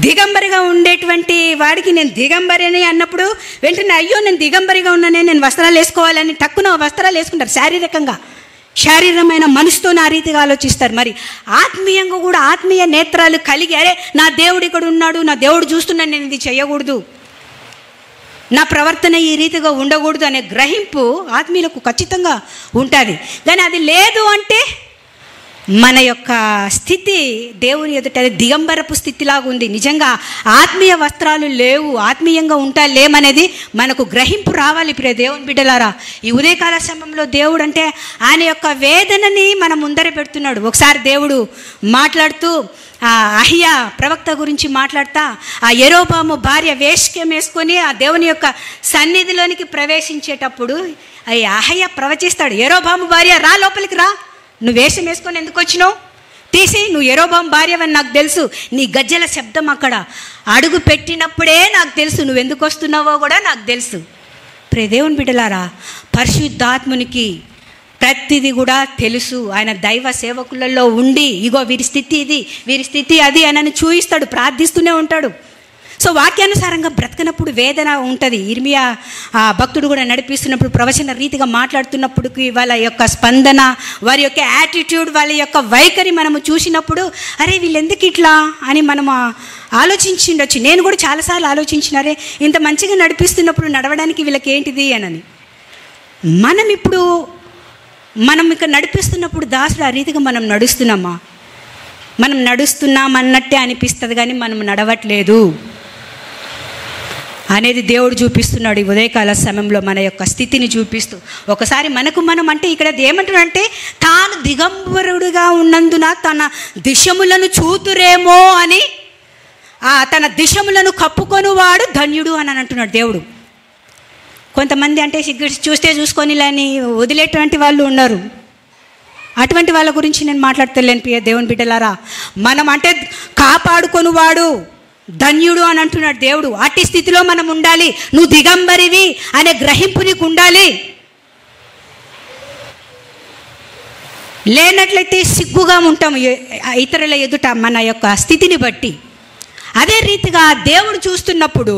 దిగంబరిగా ఉండేటువంటి వాడికి నేను దిగంబరిని అన్నప్పుడు వెంటనే అయ్యో నేను దిగంబరిగా ఉన్నానే, నేను వస్త్రాలు వేసుకోవాలని టక్కున వస్త్రాలు వేసుకుంటారు. శారీరమైన మనసుతో ఆ రీతిగా ఆలోచిస్తారు. మరి ఆత్మీయంగా కూడా ఆత్మీయ నేత్రాలు కలిగి, అరే నా దేవుడు ఇక్కడ ఉన్నాడు, నా దేవుడు చూస్తున్నాడు, నేను ఇది చేయకూడదు, నా ప్రవర్తన ఈ రీతిగా ఉండకూడదు అనే గ్రహింపు ఆత్మీయులకు ఖచ్చితంగా ఉంటుంది. కానీ అది లేదు అంటే మన యొక్క స్థితి దేవుని ఎదుట దిగంబరపు స్థితిలాగా ఉంది. నిజంగా ఆత్మీయ వస్త్రాలు లేవు, ఆత్మీయంగా లేమనేది మనకు గ్రహింపు రావాలి. ప్రియ దేవుని బిడ్డలారా, ఈ ఉదయకాల సమయంలో దేవుడు అంటే ఆయన యొక్క వేదనని మన ముందర పెడుతున్నాడు. ఒకసారి దేవుడు మాట్లాడుతూ అహియా ప్రవక్త గురించి మాట్లాడతా, ఆ యెరోబాము భార్య వేశ్యం వేసుకొని ఆ దేవుని యొక్క సన్నిధిలోనికి ప్రవేశించేటప్పుడు అహియా ప్రవచిస్తాడు, యెరోబాము భార్య రా, లోపలికి రా, నువ్వు వేషం వేసుకొని ఎందుకు వచ్చినావు, తీసి నువ్వు యెరోబాము భార్యవని నాకు తెలుసు, నీ గజ్జెల శబ్దం అక్కడ అడుగు పెట్టినప్పుడే నాకు తెలుసు, నువ్వు ఎందుకు వస్తున్నావో కూడా నాకు తెలుసు. ప్రియ దేవుని బిడ్డలారా, పరిశుద్ధాత్మునికి ప్రతిదీ కూడా తెలుసు. ఆయన దైవ సేవకులలో ఉండి ఇగో వీరి స్థితి ఇది, వీరి స్థితి అది అని చూయిస్తాడు, ప్రార్థిస్తూనే ఉంటాడు. సో వాక్యానుసారంగా బ్రతకనప్పుడు వేదన ఉంటుంది. ఇర్మియా భక్తుడు కూడా నడిపిస్తున్నప్పుడు ప్రవచన రీతిగా మాట్లాడుతున్నప్పటికీ వాళ్ళ యొక్క స్పందన, వారి యొక్క యాటిట్యూడ్, వాళ్ళ యొక్క వైఖరి మనము చూసినప్పుడు అరే వీళ్ళు ఎందుకు ఇట్లా అని మనము ఆలోచించిండొచ్చు. నేను కూడా చాలాసార్లు ఆలోచించినారే, ఇంత మంచిగా నడిపిస్తున్నప్పుడు నడవడానికి వీళ్ళకి ఏంటిది అని. మనం ఇక్కడ నడిపిస్తున్నప్పుడు దాసుడు ఆ రీతిగా మనం నడుస్తున్నామా? మనం నడుస్తున్నామన్నట్టే అనిపిస్తుంది కానీ మనం నడవట్లేదు అనేది దేవుడు చూపిస్తున్నాడు ఈ ఉదయకాల సమయంలో మన యొక్క స్థితిని చూపిస్తూ. ఒకసారి మనం అంటే ఇక్కడ ఏమంటున్నాడంటే, తాను దిగంబరుడుగా ఉన్నందున తన దిశములను చూతురేమో అని, తన దిశములను కప్పుకొనివాడు ధన్యుడు అని అంటున్నాడు దేవుడు. కొంతమంది అంటే చూస్తే చూసుకొని లేని వదిలేటువంటి వాళ్ళు ఉన్నారు. అటువంటి వాళ్ళ గురించి నేను మాట్లాడతలేను ప్రియ దేవుని బిడ్డలారా. మనం అంటే కాపాడుకొనివాడు ధన్యుడు అని అంటున్నాడు దేవుడు. అట్టి స్థితిలో మనం ఉండాలి. నువ్వు దిగంబరివి అనే గ్రహింపు నీకు ఉండాలి. లేనట్లయితే సిగ్గుగా ఉంటాము ఇతరుల ఎదుట మన యొక్క స్థితిని బట్టి. అదే రీతిగా దేవుడు చూస్తున్నప్పుడు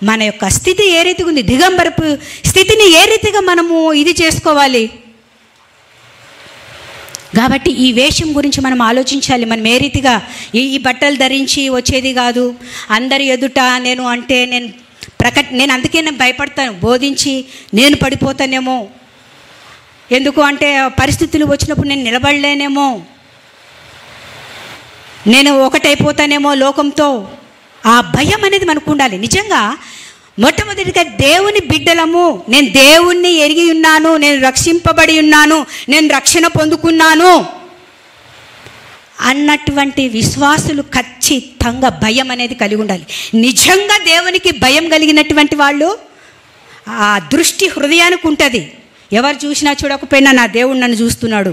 మన యొక్క స్థితి ఏ రీతిగా ఉంది, దిగంబరపు స్థితిని ఏ రీతిగా మనము ఇది చేసుకోవాలి. కాబట్టి ఈ వేషం గురించి మనం ఆలోచించాలి. మనం ఏ రీతిగా ఈ బట్టలు ధరించి వచ్చేది కాదు. అందరి ఎదుట నేను అందుకే నేను భయపడతాను, బోధించి నేను పడిపోతానేమో, ఎందుకు అంటే పరిస్థితులు వచ్చినప్పుడు నేను నిలబడలేనేమో, నేను ఒకటైపోతానేమో లోకంతో. ఆ భయం అనేది మనకు ఉండాలి. నిజంగా మొట్టమొదటిగా దేవుని బిడ్డలము, నేను దేవుణ్ణి ఎరిగి ఉన్నాను, నేను రక్షింపబడి ఉన్నాను, నేను రక్షణ పొందుకున్నాను అన్నటువంటి విశ్వాసులు ఖచ్చితంగా భయం అనేది కలిగి ఉండాలి. నిజంగా దేవునికి భయం కలిగినటువంటి వాళ్ళు ఆ దృష్టి హృదయానికి ఉంటుంది. ఎవరు చూసినా చూడకపోయినా నా దేవుడు నన్ను చూస్తున్నాడు,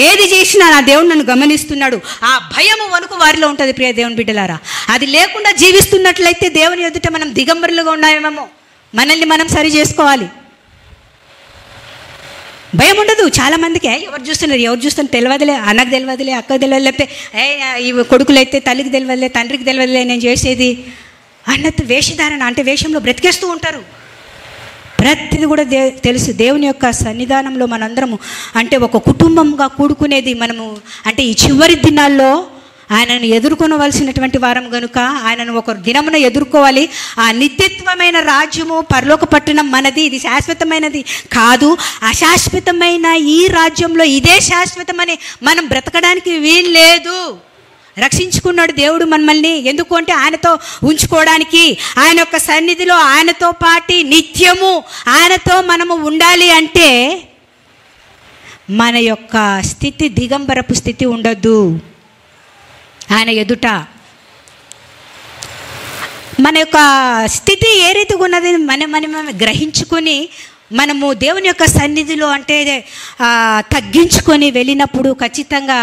ఏది చేసినా నా దేవుడు నన్ను గమనిస్తున్నాడు. ఆ భయము వణుకు వారిలో ఉంటుంది ప్రియ దేవుని బిడ్డలారా. అది లేకుండా జీవిస్తున్నట్లయితే దేవుని ఎదుట మనం దిగంబరులుగా ఉన్నామేమో. మనల్ని మనం సరి చేసుకోవాలి. భయం ఉండదు చాలామందికి. ఎవరు చూస్తున్నారు తెలియదులే, అన్నకు తెలియదులే, అక్కకు తెలియదు, లేకపోతే ఈ కొడుకులైతే తల్లికి తెలియదులే, తండ్రికి తెలియదులే నేను చేసేది అన్నట్టు వేషధారణ అంటే వేషంలో బ్రతికేస్తూ ఉంటారు. ప్రతిది కూడా తెలుసు. దేవుని యొక్క సన్నిధానంలో మనందరము అంటే ఒక కుటుంబంగా కూడుకునేది మనము. అంటే ఈ చివరి దినాల్లో ఆయనను ఎదుర్కొనవలసినటువంటి వారం కనుక ఆయనను ఒక దినమున ఎదుర్కోవాలి. ఆ నిత్యత్వమైన రాజ్యము పరలోక పట్టణం మనది. ఇది శాశ్వతమైనది కాదు. అశాశ్వతమైన ఈ రాజ్యంలో ఇదే శాశ్వతమని మనం బ్రతకడానికి వీలు లేదు. రక్షించుకున్నాడు దేవుడు మనల్ని. ఎందుకు అంటే ఆయనతో ఉంచుకోవడానికి, ఆయన యొక్క సన్నిధిలో ఆయనతో పాటి నిత్యము ఆయనతో మనము ఉండాలి. అంటే మన యొక్క స్థితి దిగంబరపు స్థితి ఉండొద్దు. ఆయన ఎదుట మన యొక్క స్థితి ఏ రీతిగా ఉన్నది మనం గ్రహించుకొని మనము దేవుని యొక్క సన్నిధిలో అంటే తగ్గించుకొని వెళ్ళినప్పుడు ఖచ్చితంగా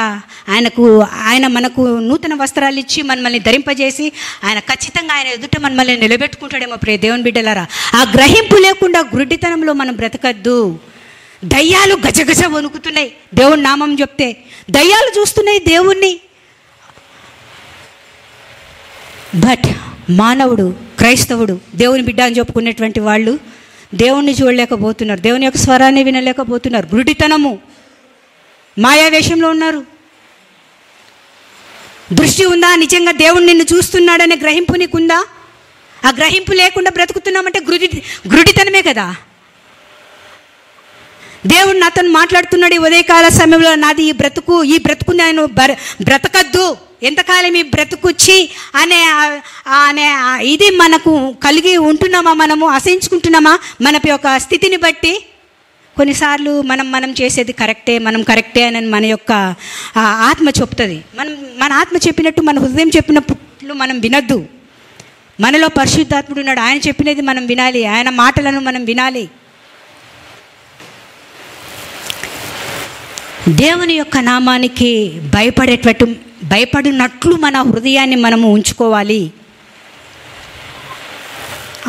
ఆయన మనకు నూతన వస్త్రాలు ఇచ్చి మనల్ని ధరింపజేసి ఆయన ఖచ్చితంగా ఆయన ఎదుట మనల్ని నిలబెట్టుకుంటాడేమో ప్రియ దేవుని బిడ్డలారా. ఆ గ్రహింపు లేకుండా గుడ్డితనంలో మనం బ్రతకద్దు. దయ్యాలు గజగజ వణుకుతున్నాయి దేవుని నామం చెప్తే. దయ్యాలు చూస్తున్నాయి దేవుణ్ణి. బట్ మానవుడు, క్రైస్తవుడు, దేవుని బిడ్డ అని చెప్పుకునేటువంటి వాళ్ళు దేవుణ్ణి చూడలేకపోతున్నారు, దేవుని యొక్క స్వరాన్ని వినలేకపోతున్నారు. గురుడితనము, మాయావేషంలో ఉన్నారు. దృష్టి ఉందా? నిజంగా దేవుడు నిన్ను చూస్తున్నాడనే గ్రహింపు నీకుందా? ఆ గ్రహింపు లేకుండా బ్రతుకుతున్నామంటే గురుడితనమే కదా. దేవుడు నాతో మాట్లాడుతున్నాడు ఈ ఉదయకాల సమయంలో. నాది ఈ బ్రతుకు నేను బ్రతకద్దు, ఎంతకాలం ఈ బ్రతుకుచ్చి అనే ఇది మనకు కలిగి ఉంటున్నామా? మనము అసహించుకుంటున్నామా మన యొక్క స్థితిని బట్టి? కొన్నిసార్లు మనం చేసేది కరెక్టే, మనం కరెక్టే అని మన యొక్క ఆత్మ చెప్తుంది. మన ఆత్మ చెప్పినట్టు, మన హృదయం చెప్పినప్పుడు మనం వినొద్దు. మనలో పరిశుద్ధాత్ముడు ఉన్నాడు, ఆయన చెప్పినది మనం వినాలి, ఆయన మాటలను మనం వినాలి. దేవుని యొక్క నామానికి భయపడినట్లు మన హృదయాన్ని మనము ఉంచుకోవాలి.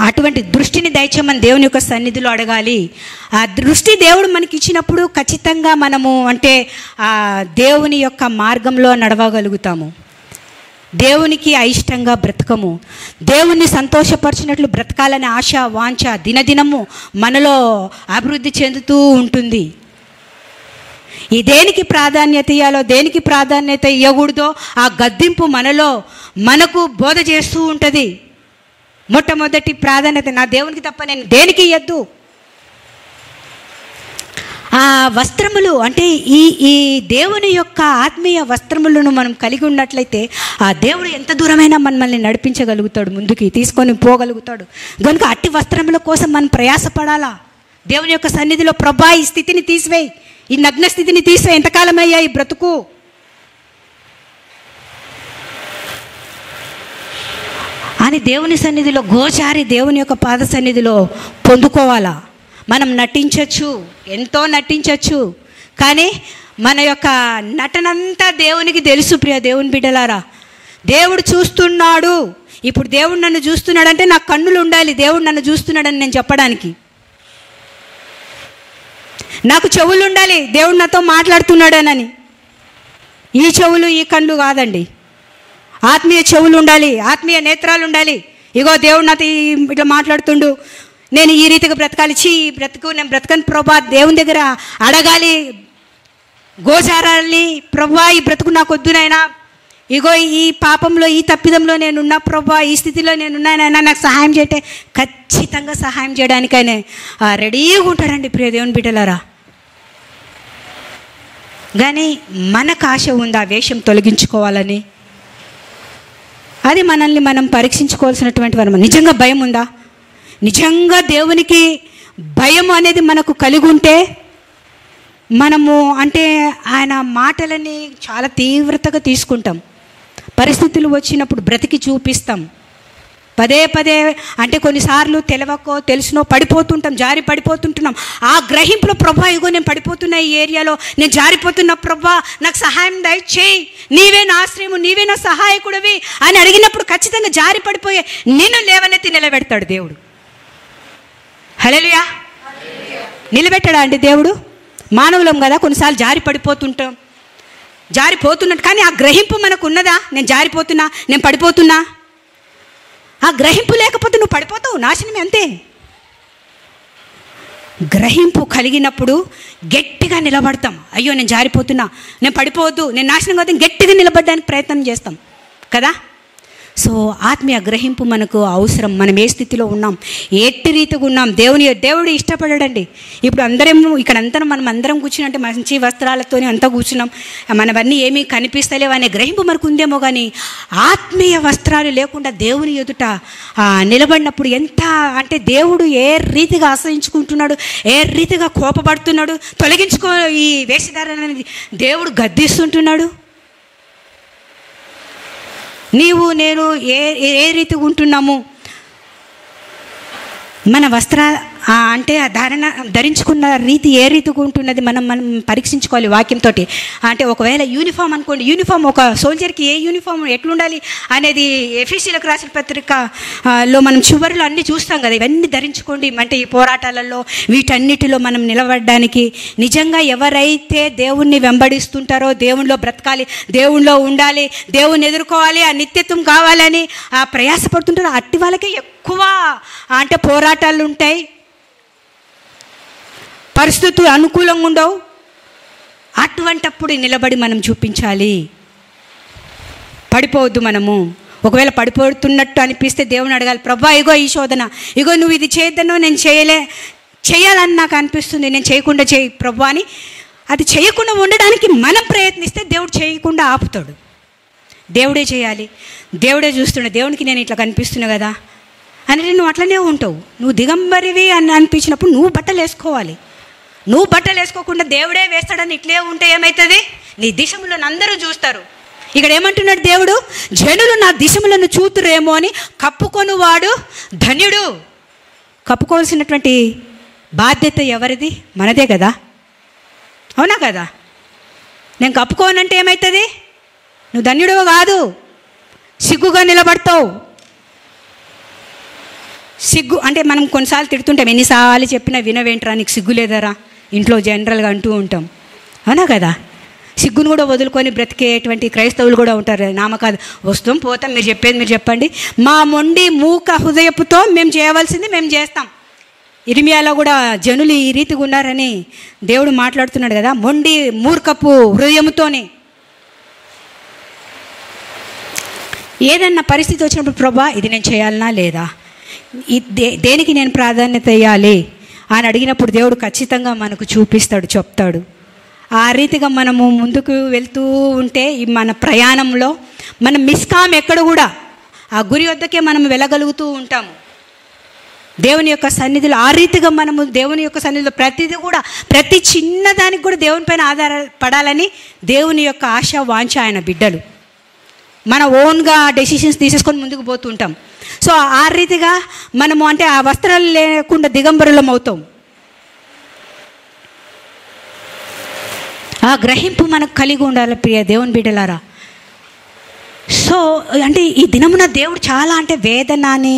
అటువంటి దృష్టిని దయచేయమని దేవుని యొక్క సన్నిధిలో అడగాలి. ఆ దృష్టి దేవుడు మనకి ఇచ్చినప్పుడు ఖచ్చితంగా మనము అంటే ఆ దేవుని యొక్క మార్గంలో నడవగలుగుతాము. దేవునికి అయిష్టంగా బ్రతకము. దేవుణ్ణి సంతోషపరిచినట్లు బ్రతకాలనే ఆశ వాంఛ దినదినము మనలో అభివృద్ధి చెందుతూ ఉంటుంది. ఈ దేనికి ప్రాధాన్యత ఇవ్వాలో దేనికి ప్రాధాన్యత ఇవ్వకూడదో ఆ గద్దింపు మనకు బోధ చేస్తూ ఉంటుంది. మొట్టమొదటి ప్రాధాన్యత నా దేవునికి తప్ప నేను దేనికి ఇవ్వద్దు. ఆ వస్త్రములు అంటే ఈ దేవుని యొక్క ఆత్మీయ వస్త్రములను మనం కలిగి ఉన్నట్లయితే ఆ దేవుడు ఎంత దూరమైనా మనల్ని నడిపించగలుగుతాడు, ముందుకి తీసుకొని పోగలుగుతాడు. కనుక అట్టి వస్త్రముల కోసం మనం ప్రయాసపడాలా. దేవుని యొక్క సన్నిధిలో ప్రభా ఈ స్థితిని తీసివేయి, ఈ నగ్న స్థితిని తీసివేయి, ఎంతకాలం అయ్యా ఈ బ్రతుకు అని దేవుని సన్నిధిలో గోచారి దేవుని యొక్క పాద సన్నిధిలో పొందుకోవాలా. మనం నటించవచ్చు, ఎంతో నటించవచ్చు, కానీ మన యొక్క నటనంతా దేవునికి తెలుసు. ప్రియ దేవుని బిడ్డలారా, దేవుడు చూస్తున్నాడు. ఇప్పుడు దేవుడు నన్ను చూస్తున్నాడంటే నా కన్నులు ఉండాలి దేవుడు నన్ను చూస్తున్నాడని నేను చెప్పడానికి. నాకు చెవులు ఉండాలి దేవుడు నాతో మాట్లాడుతున్నాడనని. ఈ చెవులు ఈ కళ్ళు కాదండి, ఆత్మీయ చెవులు ఉండాలి, ఆత్మీయ నేత్రాలు ఉండాలి. ఇగో దేవుడు నాతో ఇట్లా మాట్లాడుతుండు, నేను ఈ రీతిగా బ్రతకాలి, నేను బ్రతకని ప్రభా దేవుని దగ్గర అడగాలి, గోచారాలి ప్రభా ఈ బ్రతుకు నాకు వద్దునైనా, ఇగో ఈ పాపంలో ఈ తప్పిదంలో నేనున్నా ప్రభా, ఈ స్థితిలో నేనున్నానైనా నాకు సహాయం చేయటే ఖచ్చితంగా సహాయం చేయడానికైనా రెడీగా ఉంటాడండి ప్రియ దేవుని బిడ్డలారా. కానీ మనకు ఆశ ఉందా వేషం తొలగించుకోవాలని? అది మనల్ని మనం పరీక్షించుకోవాల్సినటువంటి వారు. నిజంగా భయం ఉందా? నిజంగా దేవునికి భయం అనేది మనకు కలిగి ఉంటే మనము అంటే ఆయన మాటలని చాలా తీవ్రతగా తీసుకుంటాం. పరిస్థితులు వచ్చినప్పుడు బ్రతికి చూపిస్తాం. పదే అంటే కొన్నిసార్లు తెలియకో తెలిసినో పడిపోతుంటాం, జారి పడిపోతుంటున్నాం. ఆ గ్రహింపులో ప్రభా ఇగో నేను పడిపోతున్నా, ఈ ఏరియాలో నేను జారిపోతున్నా ప్రభా నాకు సహాయం దయచేయి, నీవే నా ఆశ్రయము, నీవే నా సహాయకుడివి అని అడిగినప్పుడు ఖచ్చితంగా జారి పడిపోయే నిన్ను లేవనెత్తి నిలబెడతాడు దేవుడు. హల్లెలూయా. నిలబెట్టాడా అండి దేవుడు? మానవులం కదా, కొన్నిసార్లు జారి పడిపోతుంటాం, జారిపోతున్నట్టు. కానీ ఆ గ్రహింపు మనకు ఉన్నదా? నేను జారిపోతున్నా, నేను పడిపోతున్నా. ఆ గ్రహింపు లేకపోతే నువ్వు పడిపోతావు, నాశనమే, అంతే. గ్రహింపు కలిగినప్పుడు గట్టిగా నిలబడతాం. అయ్యో నేను జారిపోతున్నా, నేను పడిపోవద్దు, నేను నాశనం కాదు, గట్టిగా నిలబడడానికి ప్రయత్నం చేస్తాం కదా. సో ఆత్మీయ గ్రహింపు మనకు అవసరం. మనం ఏ స్థితిలో ఉన్నాం, ఎట్టి రీతిగా ఉన్నాం, దేవుడు ఇష్టపడాడండి. ఇప్పుడు అందరేమో ఇక్కడంతా మనం అందరం కూర్చున్నట్టే మంచి వస్త్రాలతోనే అంతా కూర్చున్నాం, మనవన్నీ ఏమీ కనిపిస్తలేవు అనే గ్రహింపు మనకు ఉందేమో. కానీ ఆత్మీయ వస్త్రాలు లేకుండా దేవుని ఎదుట నిలబడినప్పుడు ఎంత అంటే దేవుడు ఏ రీతిగా ఆశ్రయించుకుంటున్నాడు, ఏ రీతిగా కోపపడుతున్నాడు, తొలగించుకో ఈ వేషధారణని దేవుడు గద్దిస్తుంటున్నాడు. నీవు నేను ఏ రీతిగా ఉంటున్నాము, మన వస్త్ర అంటే ధరించుకున్న రీతి ఏ రీతిగా ఉంటున్నది మనం పరీక్షించుకోవాలి వాక్యంతో. అంటే ఒకవేళ యూనిఫామ్ అనుకోండి, యూనిఫామ్ ఒక సోల్జర్కి ఏ యూనిఫామ్ ఎట్లుండాలి అనేది ఎఫీసీలకు రాసిన పత్రికలో మనం చివరిలో అన్నీ చూస్తాం కదా. ఇవన్నీ ధరించుకోండి అంటే ఈ పోరాటాలలో వీటన్నిటిలో మనం నిలబడడానికి నిజంగా ఎవరైతే దేవుణ్ణి వెంబడిస్తుంటారో, దేవునిలో బ్రతకాలి, దేవునిలో ఉండాలి, దేవుణ్ణి ఎదుర్కోవాలి, ఆ నిత్యత్వం కావాలని ప్రయాసపడుతుంటారో అట్టి వాళ్ళకే ఎక్కువ అంటే పోరాటాలు ఉంటాయి, పరిస్థితులు అనుకూలంగా ఉండవు. అటువంటప్పుడు నిలబడి మనం చూపించాలి, పడిపోవద్దు. మనము ఒకవేళ పడిపోతున్నట్టు అనిపిస్తే దేవుని అడగాలి, ప్రభా ఇగో ఈ శోధన, ఇగో నువ్వు ఇది చేయొద్దనో నేను చేయాలని నాకు అనిపిస్తుంది, నేను చేయకుండా చేయి ప్రభా అని. అది చేయకుండా ఉండడానికి మనం ప్రయత్నిస్తే దేవుడు చేయకుండా ఆపుతాడు. దేవుడే చేయాలి, దేవుడే చూస్తున్నాడు, దేవునికి నేను ఇట్లా కనిపిస్తున్నా కదా అని నువ్వు అట్లనే ఉంటావు. నువ్వు దిగంబరివి అని అనిపించినప్పుడు నువ్వు బట్టలు వేసుకోవాలి. నువ్వు బట్టలు వేసుకోకుండా దేవుడే వేస్తాడని ఇట్లే ఉంటే ఏమవుతుంది? నీ దిశములను అందరూ చూస్తారు. ఇక్కడ ఏమంటున్నాడు దేవుడు? జనులు నా దిశములను చూతురేమో అని కప్పుకొని వాడు ధన్యుడు. కప్పుకోవాల్సినటువంటి బాధ్యత ఎవరిది? మనదే కదా, అవునా కదా? నేను కప్పుకోనంటే ఏమవుతుంది? నువ్వు ధన్యుడవు కాదు, సిగ్గుగా నిలబడతావు. సిగ్గు అంటే మనం కొన్నిసార్లు తిడుతుంటాం, ఎన్నిసార్లు చెప్పినా వినవేంట్రా, నీకు సిగ్గు లేదరా, ఇంట్లో జనరల్గా అంటూ ఉంటాం. అవునా కదా? సిగ్గును కూడా వదులుకొని బ్రతికేటువంటి క్రైస్తవులు కూడా ఉంటారు. నామకాదు వస్తాం పోతాం, మీరు చెప్పేది మీరు చెప్పండి, మా మొండి మూక హృదయపుతో మేము చేయవలసింది మేము చేస్తాం. ఇర్మియాలో కూడా జనులు ఈ రీతిగా ఉన్నారని దేవుడు మాట్లాడుతున్నాడు కదా, మొండి మూర్ఖపు హృదయముతోనే. ఏదన్నా పరిస్థితి వచ్చినప్పుడు ప్రభా ఇది నేను చేయాలనా లేదా, దేనికి నేను ప్రాధాన్యత ఇవ్వాలి అని అడిగినప్పుడు దేవుడు ఖచ్చితంగా మనకు చూపిస్తాడు, చెప్తాడు. ఆ రీతిగా మనము ముందుకు వెళ్తూ ఉంటే ఈ మన ప్రయాణంలో మనం మిస్కామ్ ఎక్కడ కూడా ఆ గురి వద్దకే మనం వెళ్ళగలుగుతూ ఉంటాము. దేవుని యొక్క సన్నిధిలో ఆ రీతిగా మనము దేవుని యొక్క సన్నిధిలో ప్రతిదీ కూడా, ప్రతి చిన్నదానికి కూడా దేవుని పైన ఆధారపడాలని దేవుని యొక్క ఆశ వాంఛ ఆయన బిడ్డలు. మన ఓన్గా డెసిషన్స్ తీసేసుకొని ముందుకు పోతుంటాం. సో ఆ రీతిగా మనము అంటే ఆ వస్త్రాలు లేకుండా దిగంబరులం అవుతాం. ఆ గ్రహింపు మనకు కలిగి ఉండాలి ప్రియ దేవుని బిడ్డలారా. సో అంటే ఈ దినమున దేవుడు చాలా అంటే వేదనని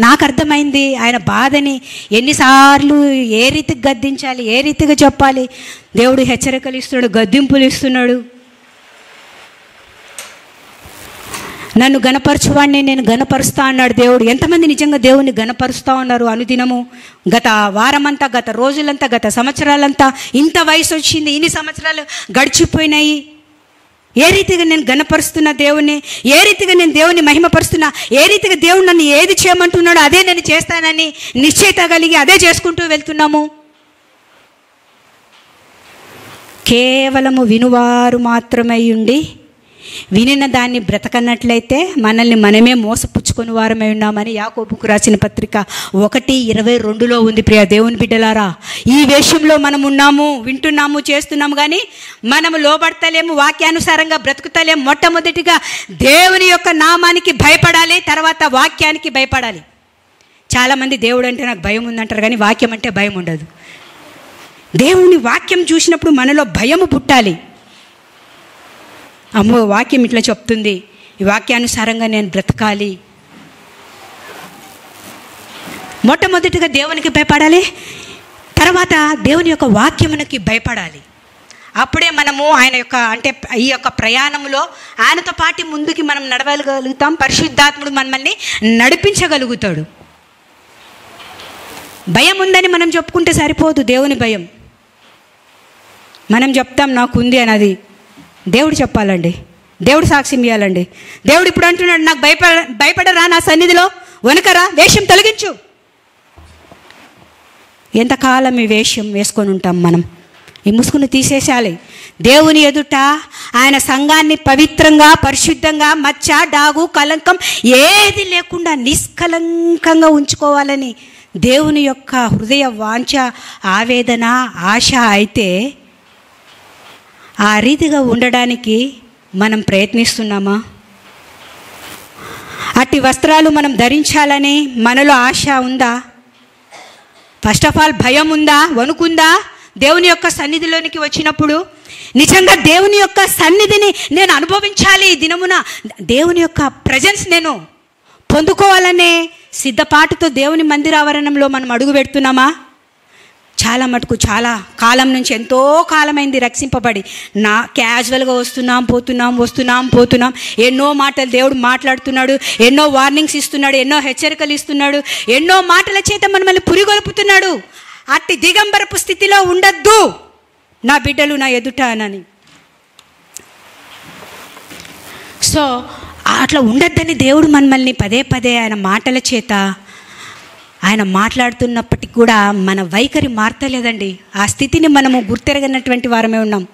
నాకు అర్థమైంది, ఆయన బాధని ఎన్నిసార్లు ఏ రీతికి గద్దించాలి, ఏ రీతిగా చెప్పాలి. దేవుడు హెచ్చరికలు ఇస్తున్నాడు, గద్దింపులు ఇస్తున్నాడు. నన్ను గణపరచువాడిని నేను గణపరుస్తా అన్నాడు దేవుడు. ఎంతమంది నిజంగా దేవుణ్ణి గణపరుస్తూ ఉన్నారు అనుదినము? గత వారమంతా, గత రోజులంతా, గత సంవత్సరాలంతా, ఇంత వయసు వచ్చింది, ఇన్ని సంవత్సరాలు గడిచిపోయినాయి. ఏ రీతిగా నేను గణపరుస్తున్నా దేవుణ్ణి, ఏ రీతిగా నేను దేవుణ్ణి మహిమపరుస్తున్నా, ఏ రీతిగా దేవుడు నన్ను ఏది చేయమంటున్నాడో అదే నేను చేస్తానని నిశ్చయిత కలిగి అదే చేసుకుంటూ వెళ్తున్నాము. కేవలము వినువారు మాత్రమై ఉండి వినిన దాన్ని బ్రతకన్నట్లయితే మనల్ని మనమే మోసపుచ్చుకొని వారమై ఉన్నామని యాకోబుకు రాసిన పత్రిక 1:22 ఉంది. ప్రియ దేవుని బిడ్డలారా, ఈ వేషంలో మనం ఉన్నాము, వింటున్నాము, చేస్తున్నాము, కానీ మనము లోబడతలేము, వాక్యానుసారంగా బ్రతుకుతలేము. మొట్టమొదటిగా దేవుని యొక్క నామానికి భయపడాలి, తర్వాత వాక్యానికి భయపడాలి. చాలామంది దేవుడు అంటే నాకు భయం ఉందంటారు, కానీ వాక్యం అంటే భయం ఉండదు. దేవుని వాక్యం చూసినప్పుడు మనలో భయము పుట్టాలి. అమ్మో, వాక్యం ఇట్లా చెప్తుంది, ఈ వాక్యానుసారంగా నేను బ్రతకాలి. మొట్టమొదటిగా దేవునికి భయపడాలి, తర్వాత దేవుని యొక్క వాక్యమునికి భయపడాలి. అప్పుడే మనము ఆయన యొక్క అంటే ఈ యొక్క ప్రయాణంలో ఆయనతో పాటు ముందుకి మనం నడవగలుగుతాం. పరిశుద్ధాత్ముడు మనల్ని నడిపించగలుగుతాడు. భయం ఉందని మనం చెప్పుకుంటే సరిపోదు. దేవుని భయం మనం చెప్తాం నాకుంది అని, దేవుడు చెప్పాలండి, దేవుడు సాక్ష్యం ఇవ్వాలండి. దేవుడు ఇప్పుడు అంటున్నాడు, నాకు భయపడరా, నా సన్నిధిలో వణకరా, వేషం తొలగించు. ఎంతకాలం ఈ వేషం వేసుకొని ఉంటాం మనం? ఈ ముసుగును తీసేసాలి. దేవుని ఎదుట ఆయన సంఘాన్ని పవిత్రంగా, పరిశుద్ధంగా, మచ్చ, డాగు, కలంకం ఏది లేకుండా నిష్కలంకంగా ఉంచుకోవాలని దేవుని యొక్క హృదయ వాంఛ, ఆవేదన, ఆశ అయితే ఆ రీతిగా ఉండడానికి మనం ప్రయత్నిస్తున్నామా? అట్టి వస్త్రాలు మనం ధరించాలని మనలో ఆశ ఉందా? ఫస్ట్ ఆఫ్ ఆల్ భయం ఉందా, వణుకుందా? దేవుని యొక్క సన్నిధిలోనికి వచ్చినప్పుడు నిజంగా దేవుని యొక్క సన్నిధిని నేను అనుభవించాలి, దినమున దేవుని యొక్క ప్రజెన్స్ నేను పొందుకోవాలనే సిద్ధపాటుతో దేవుని మందిర ఆవరణంలో మనం అడుగు పెడుతున్నామా? చాలా మటుకు చాలా కాలం నుంచి, ఎంతో కాలమైంది రక్షింపబడి, క్యాజువల్గా వస్తున్నాం. ఎన్నో మాటలు దేవుడు మాట్లాడుతున్నాడు, ఎన్నో వార్నింగ్స్ ఇస్తున్నాడు, ఎన్నో హెచ్చరికలు ఇస్తున్నాడు, ఎన్నో మాటల చేత మనల్ని పురిగొల్పుతున్నాడు. అట్టి దిగంబరపు స్థితిలో ఉండద్దు నా బిడ్డలు నా ఎదుట అని. సో అట్లా ఉండద్దని దేవుడు మనల్ని పదే పదే ఆయన మాటల చేత ఆయన మాట్లాడుతున్నప్పటికీ కూడా మన వైఖరి మార్తలేదండి. ఆ స్థితిని మనము గుర్తెరగినటువంటి వారమే ఉన్నాం.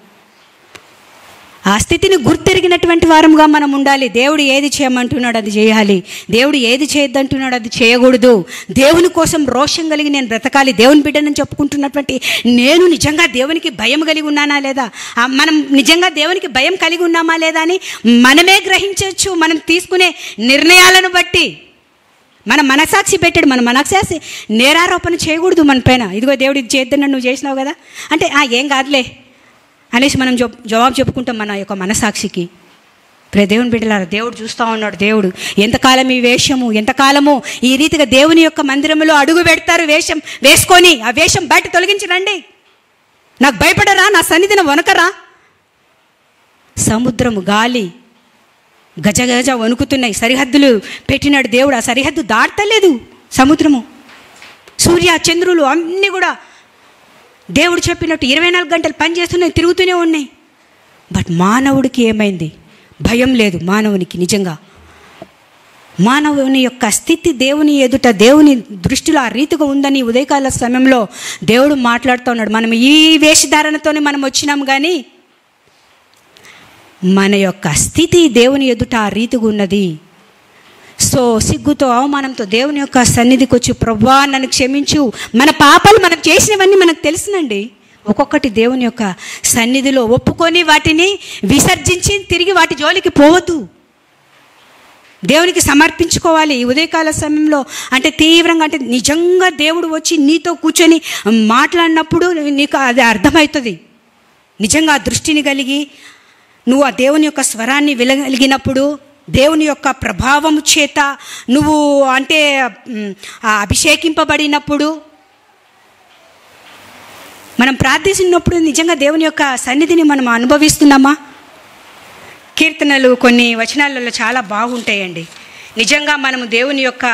ఆ స్థితిని గుర్తెరిగినటువంటి వారంగా మనం ఉండాలి. దేవుడు ఏది చేయమంటున్నాడు అది చేయాలి, దేవుడు ఏది చేయొద్దంటున్నాడు అది చేయకూడదు. దేవుని కోసం రోషం కలిగి నేను బ్రతకాలి. దేవుని బిడ్డనని చెప్పుకుంటున్నటువంటి నేను నిజంగా దేవునికి భయం కలిగి ఉన్నానా లేదా, మనం నిజంగా దేవునికి భయం కలిగి ఉన్నామా లేదా అని మనమే గ్రహించవచ్చు. మనం తీసుకునే నిర్ణయాలను బట్టి మన మనసాక్షి పెట్టాడు. మన మనసాక్షి నేరారోపణ చేయకూడదు మన పైన. ఇదిగో దేవుడు ఇది చేద్దాను నువ్వు చేసినావు కదా అంటే ఏం కాదులే అనేసి మనం జవాబు చెప్పుకుంటాం మన యొక్క మనసాక్షికి. దేవుని బిడ్డలారా, దేవుడు చూస్తూ ఉన్నాడు. దేవుడు ఎంతకాలం ఈ వేషము, ఎంతకాలము ఈ రీతిగా దేవుని యొక్క మందిరంలో అడుగు పెడతారు వేషం వేసుకొని, ఆ వేషం బయట తొలగించరండి. నాకు భయపడరా, నా సన్నిధిని వనకరా? సముద్రము, గాలి గజగజ వణుకుతున్నాయి. సరిహద్దులు పెట్టినాడు దేవుడు. ఆ సరిహద్దు దాటలేదు సముద్రము. సూర్య చంద్రులు అన్నీ కూడా దేవుడు చెప్పినట్టు 24 గంటలు పనిచేస్తున్నాయి, తిరుగుతూనే ఉన్నాయి. బట్ మానవుడికి ఏమైంది? భయం లేదు మానవునికి. నిజంగా మానవుని యొక్క స్థితి దేవుని ఎదుట, దేవుని దృష్టిలో ఆ రీతిగా ఉందని ఉదయకాల సమయంలో దేవుడు మాట్లాడుతూ ఉన్నాడు. మనం ఈ వేషధారణతోనే మనం వచ్చినాం, కానీ మన యొక్క స్థితి దేవుని ఎదుట ఆ రీతిగా ఉన్నది. సో సిగ్గుతో, అవమానంతో దేవుని యొక్క సన్నిధికి వచ్చి, ప్రభువా నన్ను క్షమించు, మన పాపాలు మనం చేసినవన్నీ మనకు తెలుసునండి. ఒక్కొక్కటి దేవుని యొక్క సన్నిధిలో ఒప్పుకొని వాటిని విసర్జించి తిరిగి వాటి జోలికి పోవద్దు. దేవునికి సమర్పించుకోవాలి. ఈ ఉదయకాల సమయంలో అంటే తీవ్రంగా, అంటే నిజంగా దేవుడు వచ్చి నీతో కూర్చొని మాట్లాడినప్పుడు నీకు అది అర్థమవుతుంది. నిజంగా ఆ దృష్టిని కలిగి నువ్వు ఆ దేవుని యొక్క స్వరాన్ని వినగలిగినప్పుడు, దేవుని యొక్క ప్రభావము చేత నువ్వు అంటే అభిషేకింపబడినప్పుడు, మనం ప్రార్థిస్తున్నప్పుడు నిజంగా దేవుని యొక్క సన్నిధిని మనం అనుభవిస్తున్నామా? కీర్తనలు కొన్ని వచనాలలో చాలా బాగుంటాయండి. నిజంగా మనము దేవుని యొక్క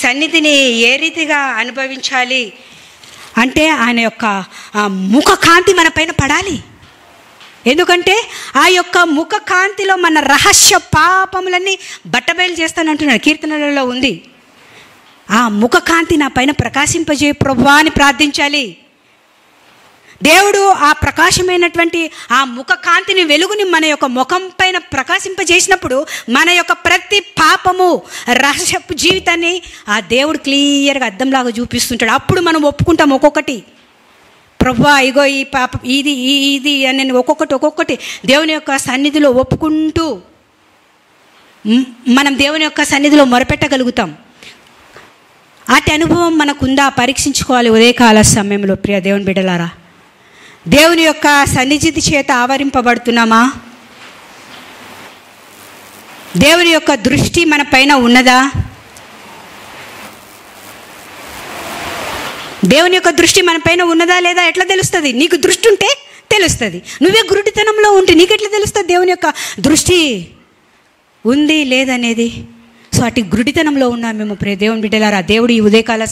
సన్నిధిని ఏ రీతిగా అనుభవించాలి అంటే, ఆయన యొక్క ముఖ కాంతి మన పైన పడాలి. ఎందుకంటే ఆ యొక్క ముఖ కాంతిలో మన రహస్య పాపములన్నీ బట్టబయలు చేస్తానంటున్నాడు. కీర్తనలలో ఉంది. ఆ ముఖ కాంతి నా పైన ప్రకాశింపజేయ ప్రభువా అని ప్రార్థించాలి. దేవుడు ఆ ప్రకాశమైనటువంటి ఆ ముఖ కాంతిని, వెలుగుని మన యొక్క ముఖం పైన ప్రకాశింపజేసినప్పుడు మన యొక్క ప్రతి పాపము, రహస్యపు జీవితాన్ని ఆ దేవుడు క్లియర్గా అద్దంలాగా చూపిస్తుంటాడు. అప్పుడు మనం ఒప్పుకుంటాం ఒక్కొక్కటి. ప్రభువా ఇగో ఈ పాప, ఇది అని నేను ఒక్కొక్కటి దేవుని యొక్క సన్నిధిలో ఒప్పుకుంటూ మనం దేవుని యొక్క సన్నిధిలో మొరపెట్టగలుగుతాం. అటు అనుభవం మనకుందా పరీక్షించుకోవాలి ఉదయకాల సమయంలో. ప్రియ దేవుని బిడ్డలారా, దేవుని యొక్క సన్నిధి చేత ఆవరింపబడుతున్నామా? దేవుని యొక్క దృష్టి మన పైన ఉన్నదా? దేవుని యొక్క దృష్టి మన పైన ఉన్నదా లేదా ఎట్లా తెలుస్తుంది? నీకు దృష్టి ఉంటే తెలుస్తుంది. నువ్వే గురుడితనంలో ఉంటే నీకెట్లా తెలుస్తుంది దేవుని యొక్క దృష్టి ఉంది లేదనేది? సో అటు గురుడితనంలో ఉన్నాం మేము. ప్రియ దేవుని బిడ్డలారా, దేవుడు ఈ ఉదయకాల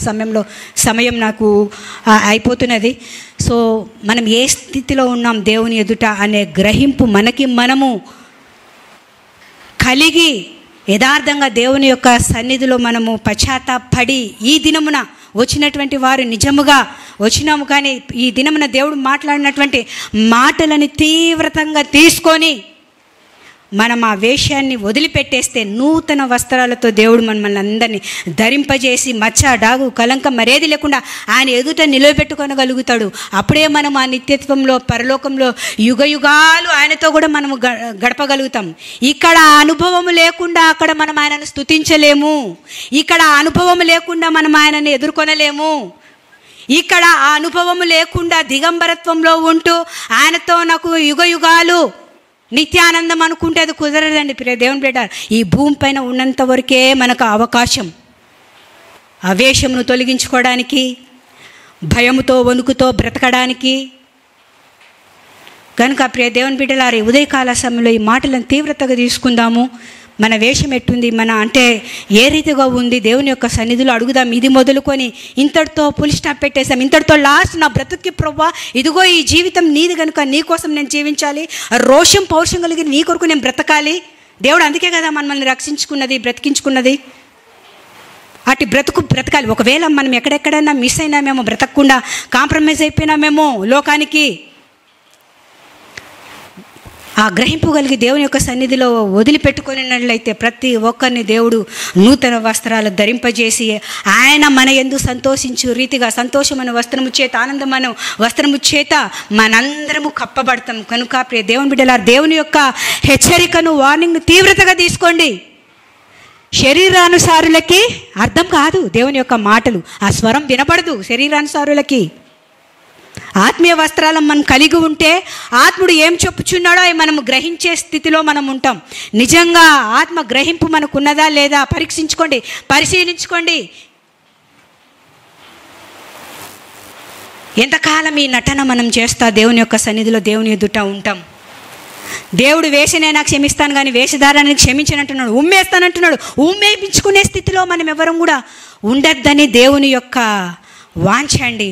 సమయం నాకు అయిపోతున్నది. సో మనం ఏ స్థితిలో ఉన్నాం దేవుని ఎదుట అనే గ్రహింపు మనకి మనము కలిగి యథార్థంగా దేవుని యొక్క సన్నిధిలో మనము పశ్చాత్తాపడి, ఈ దినమున వచ్చినటువంటి వారు నిజముగా వచ్చినాము, కానీ ఈ దినమున దేవుడు మాట్లాడినటువంటి మాటలని తీవ్రతంగా తీసుకొని మనం ఆ వేషాన్ని వదిలిపెట్టేస్తే, నూతన వస్త్రాలతో దేవుడు మనల్ని అందరినీ ధరింపజేసి మచ్చ, డాగు, కలంకం మరేది లేకుండా ఆయన ఎదుట నిలబెట్టుకొనగలుగుతాడు. అప్పుడే మనం ఆ నిత్యత్వంలో, పరలోకంలో యుగయుగాలు ఆయనతో కూడా మనము గడపగలుగుతాం. ఇక్కడ అనుభవం లేకుండా అక్కడ మనం ఆయనను స్తుతించలేము. ఇక్కడ అనుభవం లేకుండా మనం ఆయనను ఎదుర్కొనలేము. ఇక్కడ ఆ అనుభవం లేకుండా దిగంబరత్వంలో ఉంటూ ఆయనతో నాకు యుగయుగాలు నిత్యానందం అనుకుంటే అది కుదరదండి. ప్రియ దేవుని బిడ్డ, ఈ భూమి పైన ఉన్నంత వరకే మనకు అవకాశం ఆ వేషమును తొలగించుకోవడానికి, భయముతో వణుకుతో బ్రతకడానికి. కనుక ప్రియ దేవుని బిడ్డలారి, ఉదయకాల సమయంలో ఈ మాటలను తీవ్రతగా తీసుకుందాము. మన వేషం ఎట్టుంది, మన అంటే ఏ రీతిగా ఉంది దేవుని యొక్క సన్నిధిలో అడుగుదాం. ఇది మొదలుకొని ఇంతటితో ఫుల్ స్టాప్ పెట్టేసాం, ఇంతటితో లాస్ట్, నా బ్రతుక్కి ప్రభువా ఇదిగో ఈ జీవితం నీది కనుక నీ కోసం నేను జీవించాలి, రోషం పౌరుషం కలిగి నీ కొరకు నేను బ్రతకాలి. దేవుడు అందుకే కదా మనల్ని రక్షించుకున్నది, బ్రతికించుకున్నది. అటు బ్రతకాలి. ఒకవేళ మనం ఎక్కడెక్కడైనా మిస్ అయినామేమో, బ్రతకకుండా కాంప్రమైజ్ అయిపోయినామేమో లోకానికి, ఆ గ్రహింపు కలిగి దేవుని యొక్క సన్నిధిలో వదిలిపెట్టుకున్నట్లయితే ప్రతి ఒక్కరిని దేవుడు నూతన వస్త్రాలు ధరింపజేసి ఆయన మన యందు సంతోషించు రీతిగా సంతోషమైన వస్త్రము చేత, ఆనందమైన వస్త్రము చేత మనందరము కప్పబడతాం. కనుక ప్రియ దేవుని బిడ్డలారా, దేవుని యొక్క హెచ్చరికను, వార్నింగ్ను తీవ్రతగా తీసుకోండి. శరీరానుసారులకి అర్థం కాదు దేవుని యొక్క మాటలు, ఆ స్వరం వినపడదు శరీరానుసారులకి. ఆత్మీయ వస్త్రాలను మనం కలిగి ఉంటే ఆత్ముడు ఏం చెప్పుచున్నాడో అవి మనము గ్రహించే స్థితిలో మనం ఉంటాం. నిజంగా ఆత్మ గ్రహింపు మనకున్నదా లేదా పరీక్షించుకోండి, పరిశీలించుకోండి. ఎంతకాలం ఈ నటన మనం చేస్తా దేవుని యొక్క సన్నిధిలో దేవుని ఎదుట ఉంటాం? దేవుడు వేషనైనా క్షమిస్తాను కానీ వేషధారాన్ని క్షమించనంటున్నాడు, ఉమ్మేస్తానంటున్నాడు. ఉమ్మేపించుకునే స్థితిలో మనం ఎవరం కూడా ఉండద్దని దేవుని యొక్క వాంఛ అండి.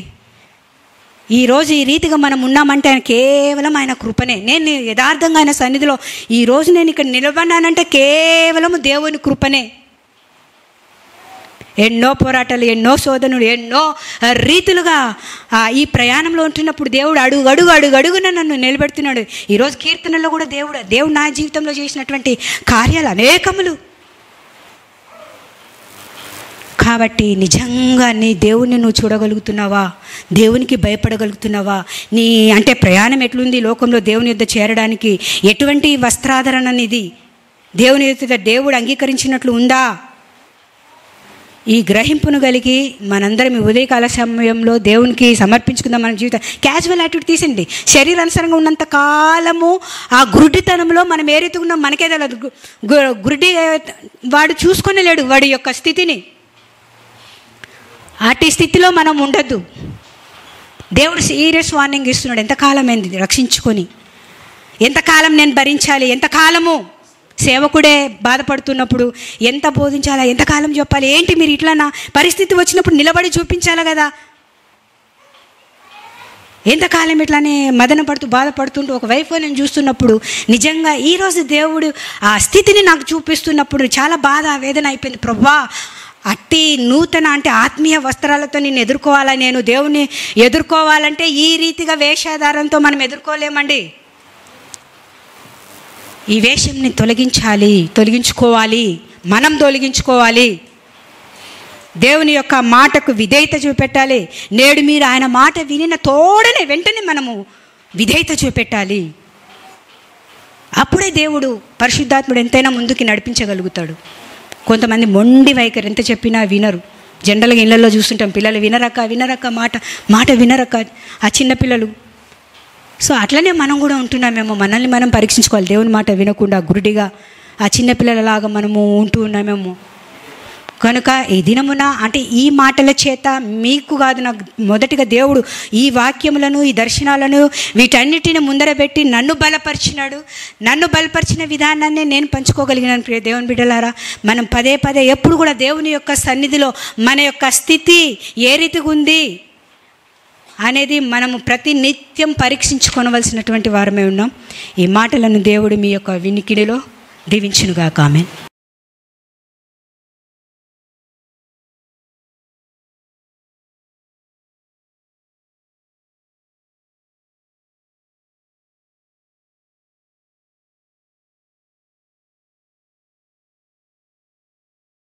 ఈరోజు ఈ రీతిగా మనం ఉన్నామంటే ఆయన కేవలం ఆయన కృపనే. నేను యథార్థంగా ఆయన సన్నిధిలో ఈరోజు నేను ఇక్కడ నిలబడినానంటే కేవలం దేవుని కృపనే. ఎన్నో పోరాటాలు, ఎన్నో శోధనలు, ఎన్నో రీతులుగా ఈ ప్రయాణంలో ఉంటున్నప్పుడు దేవుడు అడుగున నన్ను నిలబెడుతున్నాడు. ఈరోజు కీర్తనలో కూడా దేవుడు నా జీవితంలో చేసినటువంటి కార్యాలు అనేకములు. కాబట్టి నిజంగా నీ దేవుణ్ణి నువ్వు చూడగలుగుతున్నావా? దేవునికి భయపడగలుగుతున్నావా? నీ అంటే ప్రయాణం ఎట్లుంది లోకంలో దేవుని యొద్ద చేరడానికి? ఎటువంటి వస్త్రాధరణ అనేది దేవుని యొద్ద దేవుడు అంగీకరించినట్లు ఉందా? ఈ గ్రహింపును కలిగి మనందరం ఈ ఉదయకాల సమయంలో దేవునికి సమర్పించుకుందాం. మన జీవితం క్యాజువల్ యాటిట్యూడ్ తీసండి. శరీరానుసారంగా ఉన్నంత కాలము ఆ గురుడితనంలో మనం ఏ రీతిగా ఉన్నాం మనకే తెలియదు. గురుడి వాడు చూసుకొని లేడు వాడి యొక్క స్థితిని. అటు స్థితిలో మనం ఉండద్దు. దేవుడు సీరియస్ వార్నింగ్ ఇస్తున్నాడు. ఎంతకాలం అయింది రక్షించుకొని, ఎంతకాలం నేను భరించాలి? ఎంతకాలము సేవకుడే బాధపడుతున్నప్పుడు ఎంత బోధించాలా, ఎంతకాలం చెప్పాలి? ఏంటి మీరు ఇట్లా నా పరిస్థితి వచ్చినప్పుడు నిలబడి చూపించాలి కదా. ఎంతకాలం ఇట్లానే మదన పడుతూ బాధపడుతుంటూ ఒక వైఫ్ నేను చూస్తున్నప్పుడు నిజంగా ఈరోజు దేవుడు ఆ స్థితిని నాకు చూపిస్తున్నప్పుడు చాలా బాధ వేదన అయిపోయింది. ప్రభువా, అట్టి నూతన అంటే ఆత్మీయ వస్త్రాలతో నేను ఎదుర్కోవాలా? నేను దేవుని ఎదుర్కోవాలంటే ఈ రీతిగా వేషాధారంతో మనం ఎదుర్కోలేమండి. ఈ వేషంని తొలగించుకోవాలి, మనం తొలగించుకోవాలి. దేవుని యొక్క మాటకు విధేయత చూపెట్టాలి. నేడు మీరు ఆయన మాట వినిన తోడనే వెంటనే మనము విధేయత చూపెట్టాలి. అప్పుడే దేవుడు పరిశుద్ధాత్ముడు ఎంతైనా ముందుకి నడిపించగలుగుతాడు. కొంతమంది మొండి వైఖరి, ఎంత చెప్పినా వినరు. జనరల్గా ఇళ్లలో చూస్తుంటాం, పిల్లలు వినరక్క మాట వినరక్క, ఆ చిన్నపిల్లలు. సో అట్లనే మనం కూడా ఉంటున్నామేమో. మనల్ని మనం పరీక్షించుకోవాలి. దేవుని మాట వినకుండా గురుడిగా ఆ చిన్నపిల్లలలాగా మనము ఉంటూ ఉన్నామేమో. కనుక ఈ దినమున అంటే ఈ మాటల చేత మీకు కాదు, నాకు మొదటిగా దేవుడు ఈ వాక్యములను, ఈ దర్శనాలను, వీటన్నిటిని ముందర పెట్టి నన్ను బలపరిచినాడు. నన్ను బలపరిచిన విధానాన్ని నేను పంచుకోగలిగినాను. ప్రియ దేవుని బిడ్డలారా, మనం పదే ఎప్పుడు కూడా దేవుని యొక్క సన్నిధిలో మన యొక్క స్థితి ఏ రీతిగా ఉంది అనేది మనము ప్రతి నిత్యం పరీక్షించుకొనవలసినటువంటి వారమే ఉన్నాం. ఈ మాటలను దేవుడు మీ యొక్క వినికిడిలో దీవించునుగాక. ఆమేన్.